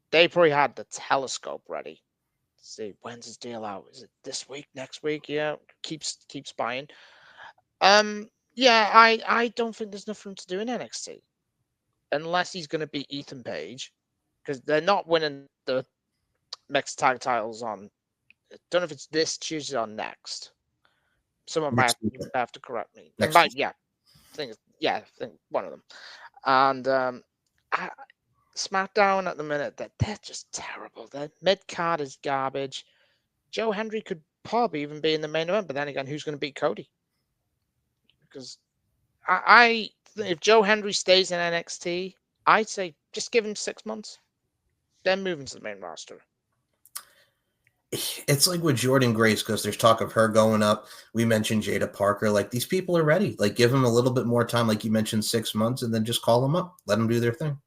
they probably had the telescope ready. See, when's his deal out? Is it this week, next week? Yeah, keeps buying. Yeah, I don't think there's nothing to do in NXT unless he's going to beat Ethan Page, because they're not winning the mixed tag titles on. I don't know if it's this Tuesday or next. Someone might have to correct me. I think one of them. And SmackDown at the minute, they're just terrible. Their mid card is garbage. Joe Hendry could probably even be in the main event, but then again, who's going to beat Cody? Because if Joe Hendry stays in NXT, I'd say just give him 6 months, then move into the main roster. It's like with Jordan Grace, because there's talk of her going up. We mentioned Jada Parker. Like, these people are ready. Like, give them a little bit more time, like you mentioned, 6 months, and then just call them up. Let them do their thing.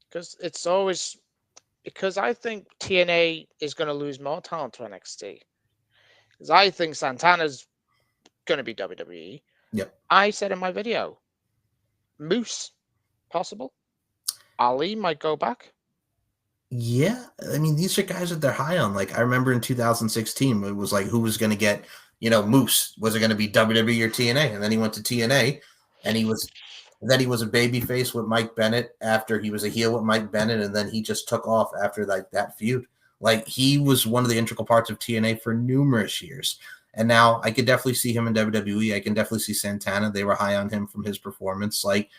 Because I think TNA is going to lose more talent to NXT. Because I think Santana's going to be WWE. Yep. I said in my video, Moose, possible. Ali might go back. Yeah, I mean, these are guys that they're high on. Like, I remember in 2016, it was like, who was going to get, Moose? Was it going to be WWE or TNA? And then he went to TNA, and he was a babyface with Mike Bennett after he was a heel with Mike Bennett, and then he just took off after that feud. Like, he was one of the integral parts of TNA for numerous years. And now I could definitely see him in WWE. I can definitely see Santana. They were high on him from his performance. Like,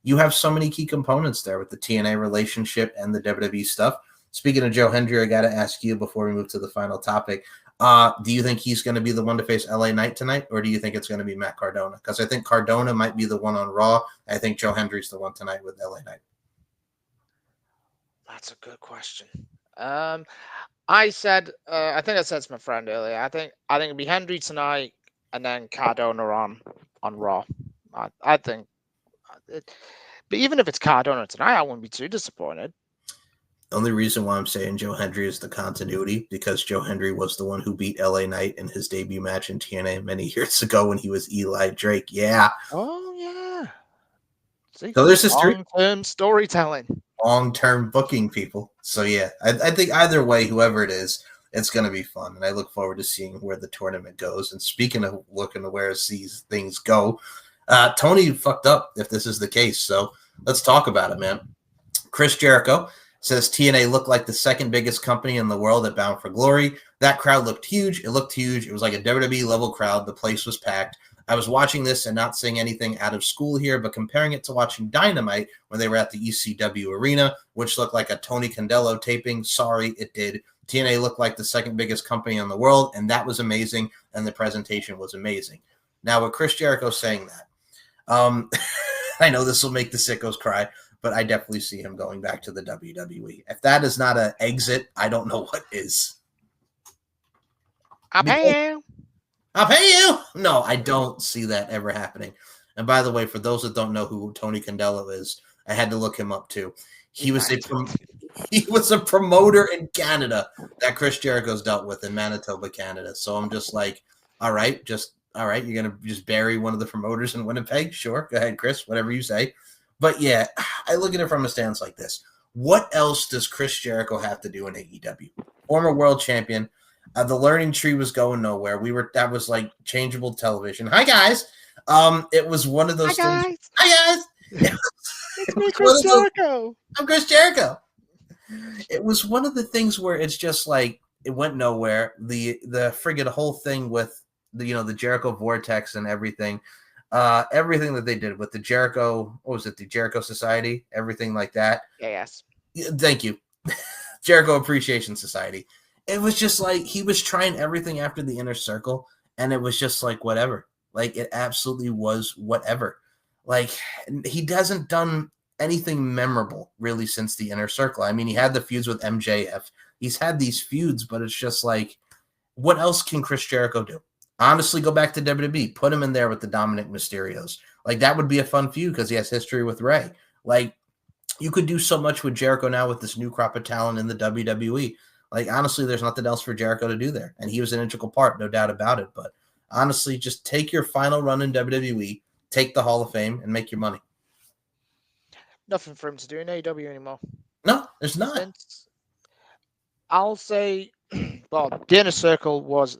you have so many key components there with the TNA relationship and the WWE stuff. Speaking of Joe Hendry, I got to ask you before we move to the final topic. Do you think he's going to be the one to face LA Knight tonight, or do you think it's going to be Matt Cardona? Because I think Cardona might be the one on Raw. I think Joe Hendry's the one tonight with LA Knight. That's a good question. I said to my friend earlier, I think it'll be Hendry tonight and then Cardona on Raw. I think. But even if it's Cardona tonight, I wouldn't be too disappointed. The only reason why I'm saying Joe Hendry is the continuity, because Joe Hendry was the one who beat LA Knight in his debut match in TNA many years ago when he was Eli Drake. Yeah. Oh, yeah. See, so there's history. Long-term storytelling. Long-term booking, people. So, yeah, I think either way, whoever it is, it's going to be fun. And I look forward to seeing where the tournament goes. And speaking of looking to where these things go, Tony fucked up if this is the case. So let's talk about it, man. Chris Jericho says TNA looked like the second biggest company in the world at Bound for Glory. That crowd looked huge. It looked huge. It was like a WWE level crowd. The place was packed. I was watching this and not saying anything out of school here, but comparing it to watching Dynamite when they were at the ECW arena, which looked like a Tony Condello taping. Sorry, it did. TNA looked like the second biggest company in the world, and that was amazing, and the presentation was amazing. Now, with Chris Jericho saying that, I know this will make the sickos cry, but I definitely see him going back to the WWE. If that is not an exit, I don't know what is. I pay you. I'll pay you. No, I don't see that ever happening. And by the way, for those that don't know who Tony Condello is, I had to look him up too. He was a promoter in Canada that Chris Jericho's dealt with in Manitoba, Canada. So I'm just like, all right, you're gonna just bury one of the promoters in Winnipeg? Sure, go ahead, Chris, whatever you say. But yeah, I look at it from a stance like this. What else does Chris Jericho have to do in AEW? Former world champion. The learning tree was going nowhere. That was like changeable television. Hi guys. It was one of those things. Guys. Hi guys. It's me, Chris Jericho. I'm Chris Jericho. It was one of the things where it's just like it went nowhere. The friggin' whole thing with the Jericho Vortex and everything. Everything that they did with the Jericho, what was it, the Jericho Society, everything like that. Yes. Thank you. Jericho Appreciation Society. It was just like he was trying everything after the Inner Circle, and it was just like whatever. Like it absolutely was whatever. Like he hasn't done anything memorable really since the Inner Circle. I mean, he had the feuds with MJF. He's had these feuds, but it's just like, what else can Chris Jericho do? Honestly, go back to WWE. Put him in there with the Dominic Mysterios. Like that would be a fun feud because he has history with Ray. Like you could do so much with Jericho now with this new crop of talent in the WWE. Like, honestly, there's nothing else for Jericho to do there. And he was an integral part, no doubt about it. But honestly, just take your final run in WWE, take the Hall of Fame, and make your money. Nothing for him to do in AEW anymore. No, there's not. I'll say, well, the Inner Circle was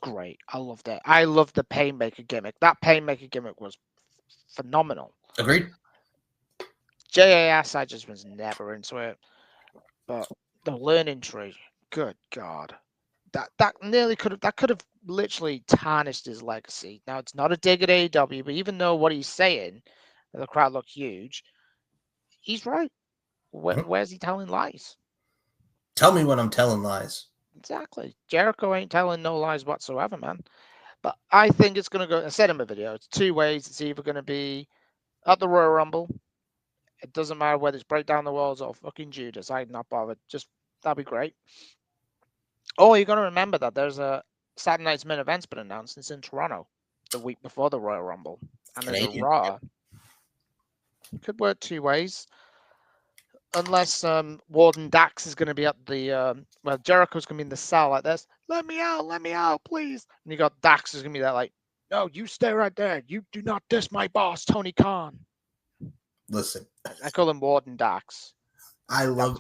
great. I loved it. I loved the Painmaker gimmick. That Painmaker gimmick was phenomenal. Agreed. JAS, I just was never into it. But the learning tree, good God, that could have literally tarnished his legacy. Now it's not a dig at AEW, but even though what he's saying, the crowd look huge, he's right. Where's he telling lies? Tell me when I'm telling lies. Exactly. Jericho ain't telling no lies whatsoever, man. But I think it's gonna go. I said in my video, it's two ways. It's either gonna be at the Royal Rumble. It doesn't matter whether it's break down the walls or fucking Judas. I'm not bothered. Just that'd be great. Oh, you're gonna remember that there's a Saturday night's main event's been announced. It's in Toronto the week before the Royal Rumble, and there's a Raw. Could work two ways, unless Warden Dax is going to be at the Jericho's going to be in the cell like this. Let me out, please. And you got Dax is going to be there like, no, you stay right there. You do not diss my boss, Tony Khan. Listen, I call him Warden Dax. I love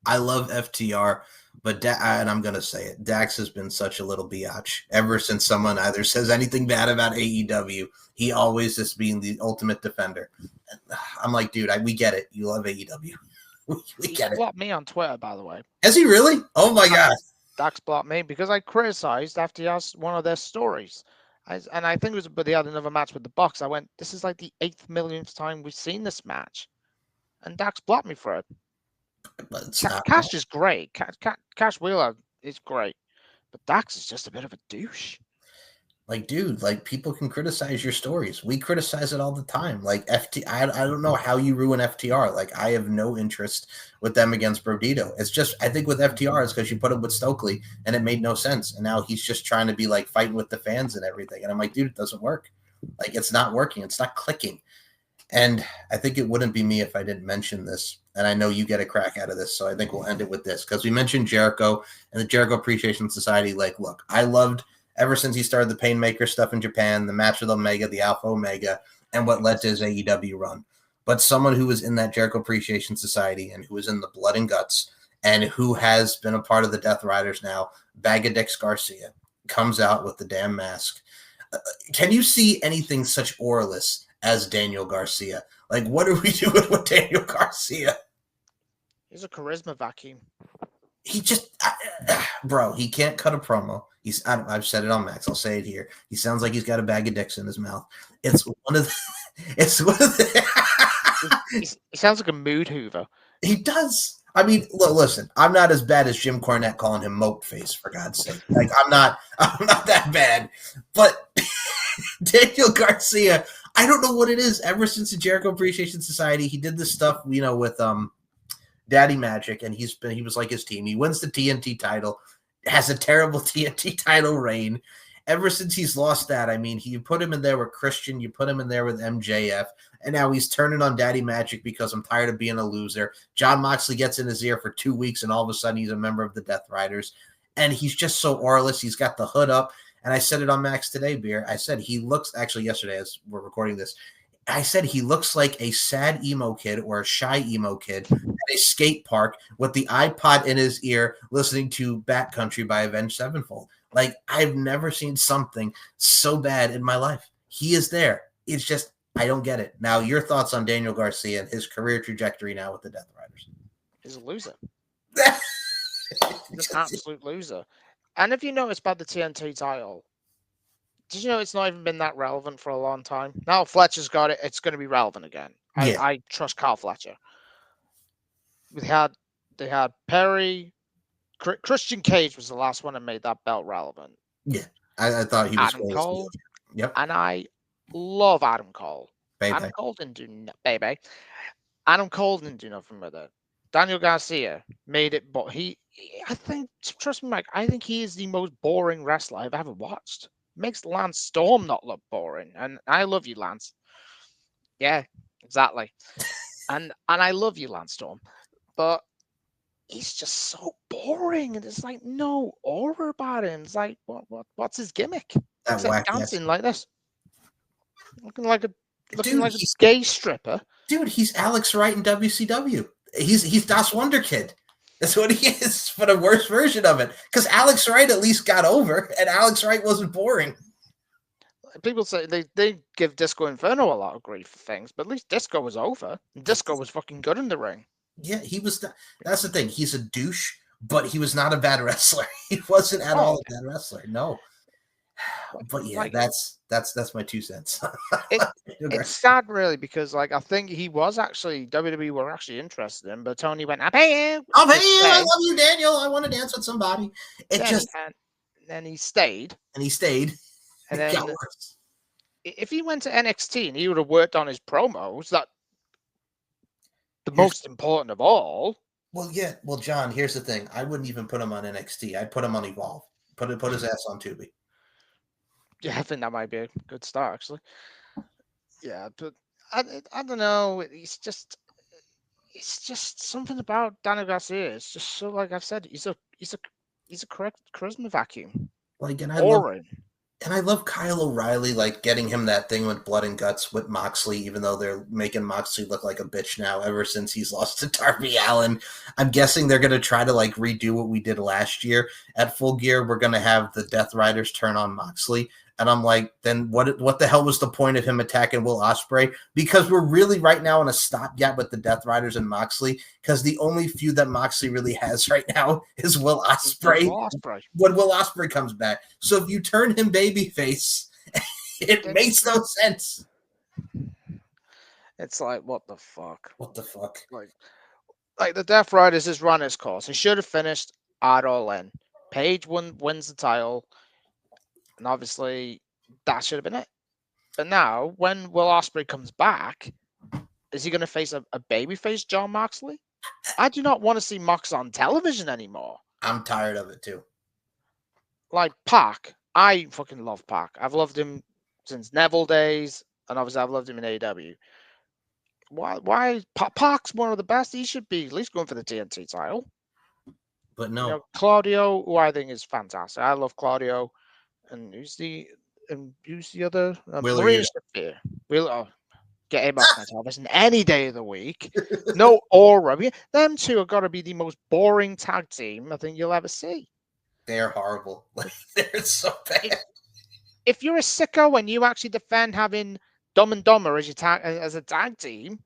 FTR, but and I'm gonna say it, Dax has been such a little biatch ever since someone either says anything bad about AEW. He always just being the ultimate defender. I'm like, dude, we get it. You love AEW. We get it. He blocked me on Twitter, by the way. Has he really? Oh my God. Dax blocked me because I criticized FTR's one of their stories. And I think it was, but they had another match with the Bucks. I went, this is like the 8th millionth time we've seen this match, and Dax blocked me for it. But Cash is great. Cash Wheeler is great, but Dax is just a bit of a douche. Like, dude, like people can criticize your stories. We criticize it all the time. Like I don't know how you ruin FTR. Like I have no interest with them against Brodito. It's just I think with FTR it's because you put him with Stokely and it made no sense. And now he's just trying to be like fighting with the fans and everything. And I'm like, dude, it doesn't work. Like it's not working. It's not clicking. And I think it wouldn't be me if I didn't mention this. And I know you get a crack out of this. So I think we'll end it with this because we mentioned Jericho and the Jericho Appreciation Society. Like, look, I loved ever since he started the Painmaker stuff in Japan, the match with Omega, the Alpha Omega, and what led to his AEW run. But someone who was in that Jericho Appreciation Society and who was in the blood and guts and who has been a part of the Death Riders now, Bagadix Garcia, comes out with the damn mask. Can you see anything such auraless as Daniel Garcia? Like, what are we doing with Daniel Garcia? He's a charisma vacuum. He just, bro, he can't cut a promo. I've said it on Max. I'll say it here. He sounds like he's got a bag of dicks in his mouth. It's one of the. He sounds like a mood hoover. He does. I mean, listen. I'm not as bad as Jim Cornette calling him moat face. For God's sake, like I'm not that bad. But Daniel Garcia, I don't know what it is. Ever since the Jericho Appreciation Society, he did this stuff, with Daddy Magic, and he was like his team. He wins the TNT title. Has a terrible TNT title reign, ever since he's lost that, I mean, you put him in there with Christian, you put him in there with MJF, and now he's turning on Daddy Magic because I'm tired of being a loser. John Moxley gets in his ear for 2 weeks, and all of a sudden he's a member of the Death Riders. And he's just so auraless. He's got the hood up. And I said it on Max Today, Beer. I said he looks, actually yesterday as we're recording this, I said he looks like a sad emo kid or a shy emo kid at a skate park with the iPod in his ear listening to Bat Country by Avenged Sevenfold. Like, I've never seen something so bad in my life. He is there. It's just, I don't get it. Now, your thoughts on Daniel Garcia and his career trajectory now with the Death Riders? He's a loser. He's an absolute loser. And if you notice about the TNT title, did you know it's not even been that relevant for a long time? Now Fletcher's got it, it's going to be relevant again. Yeah. I trust Carl Fletcher. They had Perry, Christian Cage was the last one that made that belt relevant. Yeah, I thought he was Adam Cole. Yep. And I love Adam Cole. Baby. Adam Cole didn't do baby. Adam Cole didn't do nothing with it. Daniel Garcia made it, but I think, trust me, Mike, I think he is the most boring wrestler I've ever watched. Makes Lance Storm not look boring, and I love you, Lance. Yeah, exactly. and I love you, Lance Storm, but he's just so boring, and it's like no aura about him. It's like what's his gimmick? That like whack dancing like this, looking like a Dude, gay stripper. Dude, he's Alex Wright in WCW. He's Das Wonder Kid. That's what he is, but a worse version of it. Because Alex Wright at least got over, and Alex Wright wasn't boring. People say they give Disco Inferno a lot of grief for things, but at least Disco was over. And Disco was fucking good in the ring. Yeah, he was. That's the thing. He's a douche, but he was not a bad wrestler. He wasn't at all a bad wrestler. No. But yeah, like, that's my 2 cents. It's sad, really, because like I think he was actually WWE were actually interested in, but Tony went, "I'll pay you. I'll pay you. I love you, Daniel. I want to dance with somebody." And then he stayed. And he stayed. And then if he went to NXT and he would have worked on his promos, that most important of all. Well, yeah. Well, John, here's the thing. I wouldn't even put him on NXT. I'd put him on Evolve. Put his ass on Tubi. Yeah, I think that might be a good start, actually. Yeah, but I don't know. It's just something about Daniel Garcia. It's just so, like I've said, he's a correct charisma vacuum. Like, and I love Kyle O'Reilly, like getting him that thing with blood and guts with Moxley, even though they're making Moxley look like a bitch now ever since he's lost to Darby Allin. I'm guessing they're going to try to like redo what we did last year at Full Gear. We're going to have the Death Riders turn on Moxley. And I'm like, then what the hell was the point of him attacking Will Ospreay? Because we're really right now in a stopgap with the Death Riders and Moxley, because the only feud that Moxley really has right now is Will Ospreay. When Will Ospreay comes back. So if you turn him babyface, it makes no sense. It's like, what the fuck? What the fuck? Like the Death Riders has run its course. He should have finished at All In. Paige wins the title. And obviously, that should have been it. But now, when Will Ospreay comes back, is he going to face a babyface John Moxley? I do not want to see Mox on television anymore. I'm tired of it, too. Like, Pac. I fucking love Pac. I've loved him since Neville days, and obviously I've loved him in AEW. Why? Pac's one of the best. He should be at least going for the TNT title. But no. Claudio, who I think is fantastic. I love Claudio. And who's the other? Maria Shafir. Get him off my television any day of the week. No aura. Them two have got to be the most boring tag team I think you'll ever see. They're horrible. They're so bad. If you're a sicko and you actually defend having Dumb and Dumber as a tag team,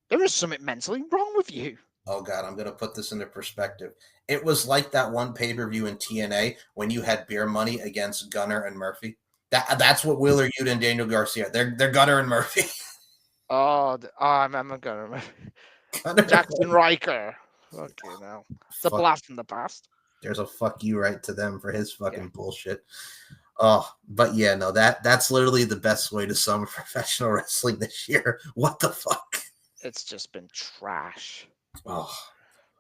there is something mentally wrong with you. Oh, God, I'm going to put this into perspective. It was like that one pay-per-view in TNA when you had Beer Money against Gunner and Murphy. That's what Wheeler Yuta and Daniel Garcia. They're Gunner and Murphy. I remember Gunner. Jackson Riker. Okay, now. It's a blast from the past. There's a fuck you right to them for his fucking bullshit. Oh, but yeah, no, that's literally the best way to sum professional wrestling this year. What the fuck? It's just been trash. Oh,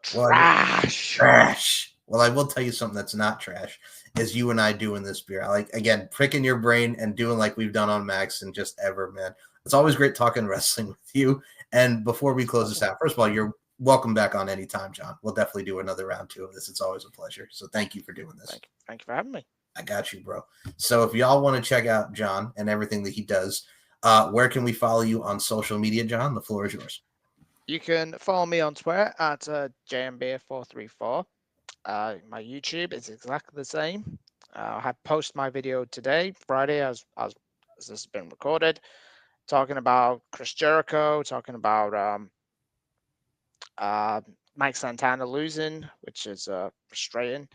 trash. Well, I will tell you something that's not trash is you and I doing this beer. I like, again, picking your brain and doing like we've done on Max and just ever, man. It's always great talking wrestling with you. And before we close this out, first of all, you're welcome back on anytime, John. We'll definitely do another round 2 of this. It's always a pleasure. So thank you for doing this. Thank you for having me. I got you, bro. So if y'all want to check out John and everything that he does, where can we follow you on social media, John? The floor is yours. You can follow me on Twitter at JMBeer434. My YouTube is exactly the same. I post my video today, Friday, as this has been recorded, talking about Chris Jericho, talking about Mike Santana losing, which is frustrating.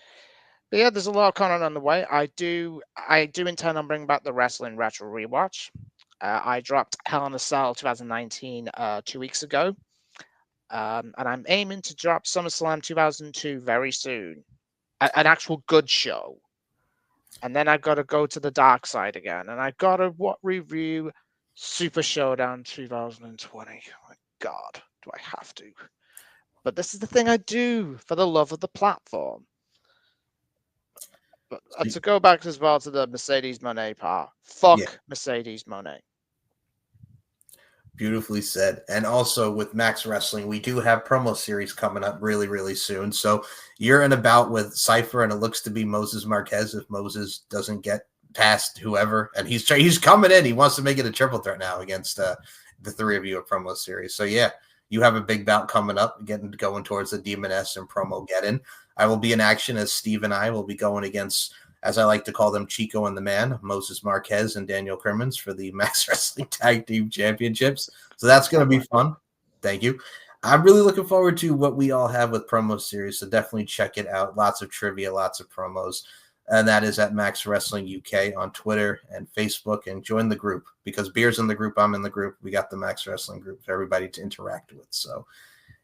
But yeah, there's a lot of content on the way. I do intend on bringing back the Wrestling Retro Rewatch. I dropped Hell in a Cell 2019 2 weeks ago. And I'm aiming to drop SummerSlam 2002 very soon. An actual good show. And then I've got to go to the dark side again. And I've got to review Super Showdown 2020. Oh my God, do I have to? But this is the thing I do for the love of the platform. But to go back as well to the Mercedes Moné part. Fuck Mercedes Moné. Beautifully said. And also with Max Wrestling, we do have promo series coming up really, really soon. So you're in a bout with Cypher, and it looks to be Moses Marquez if Moses doesn't get past whoever. And he's coming in. He wants to make it a triple threat now against the 3 of you at promo series. So yeah, you have a big bout coming up, going towards the Demon S and promo get-in. I will be in action as Steve and I will be going against, as I like to call them, Chico and the Man, Moses Marquez and Daniel Crimmins for the Max Wrestling Tag Team Championships. So that's going to be fun. Thank you. I'm really looking forward to what we all have with promo series, so definitely check it out. Lots of trivia, lots of promos. And that is at Max Wrestling UK on Twitter and Facebook. And join the group because Beer's in the group. I'm in the group. We got the Max Wrestling group for everybody to interact with. So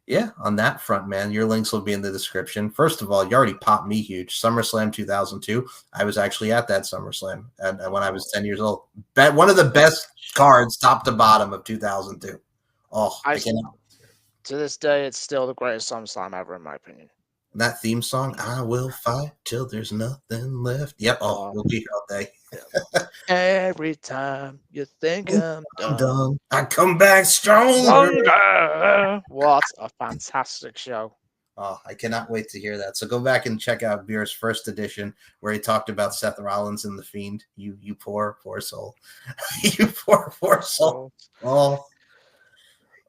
yeah, on that front, man, your links will be in the description. First of all, you already popped me huge. SummerSlam 2002. I was actually at that SummerSlam and when I was 10 years old. One of the best cards, top to bottom, of 2002. Oh, I cannot. To this day, it's still the greatest SummerSlam ever, in my opinion. That theme song, I will fight till there's nothing left. Yep. Oh, we'll be here all day. Every time you think I'm done, I come back stronger. What a fantastic show. Oh, I cannot wait to hear that. So go back and check out Beer's first edition where he talked about Seth Rollins and The Fiend. You poor soul. You poor soul. Oh.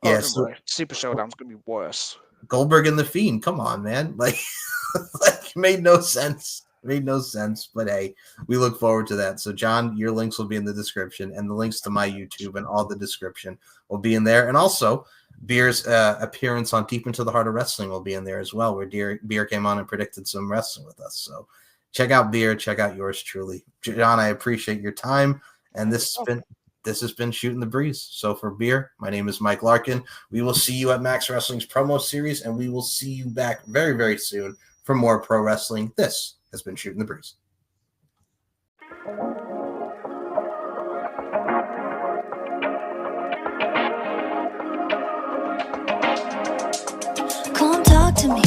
Yeah, so Super Showdown's going to be worse. Goldberg and The Fiend. Come on, man. Like made no sense. Made no sense, but hey, we look forward to that. So, John, your links will be in the description, and the links to my YouTube and all the description will be in there. And also, Beer's appearance on Deep Into the Heart of Wrestling will be in there as well, where Beer came on and predicted some wrestling with us. So, check out Beer, check out yours truly, John. I appreciate your time, and this has been Shooting the Breeze. So, for Beer, my name is Mike Larkin. We will see you at Max Wrestling's promo series, and we will see you back very, very soon for more pro wrestling. This has been Shooting the Breeze. Come talk to me.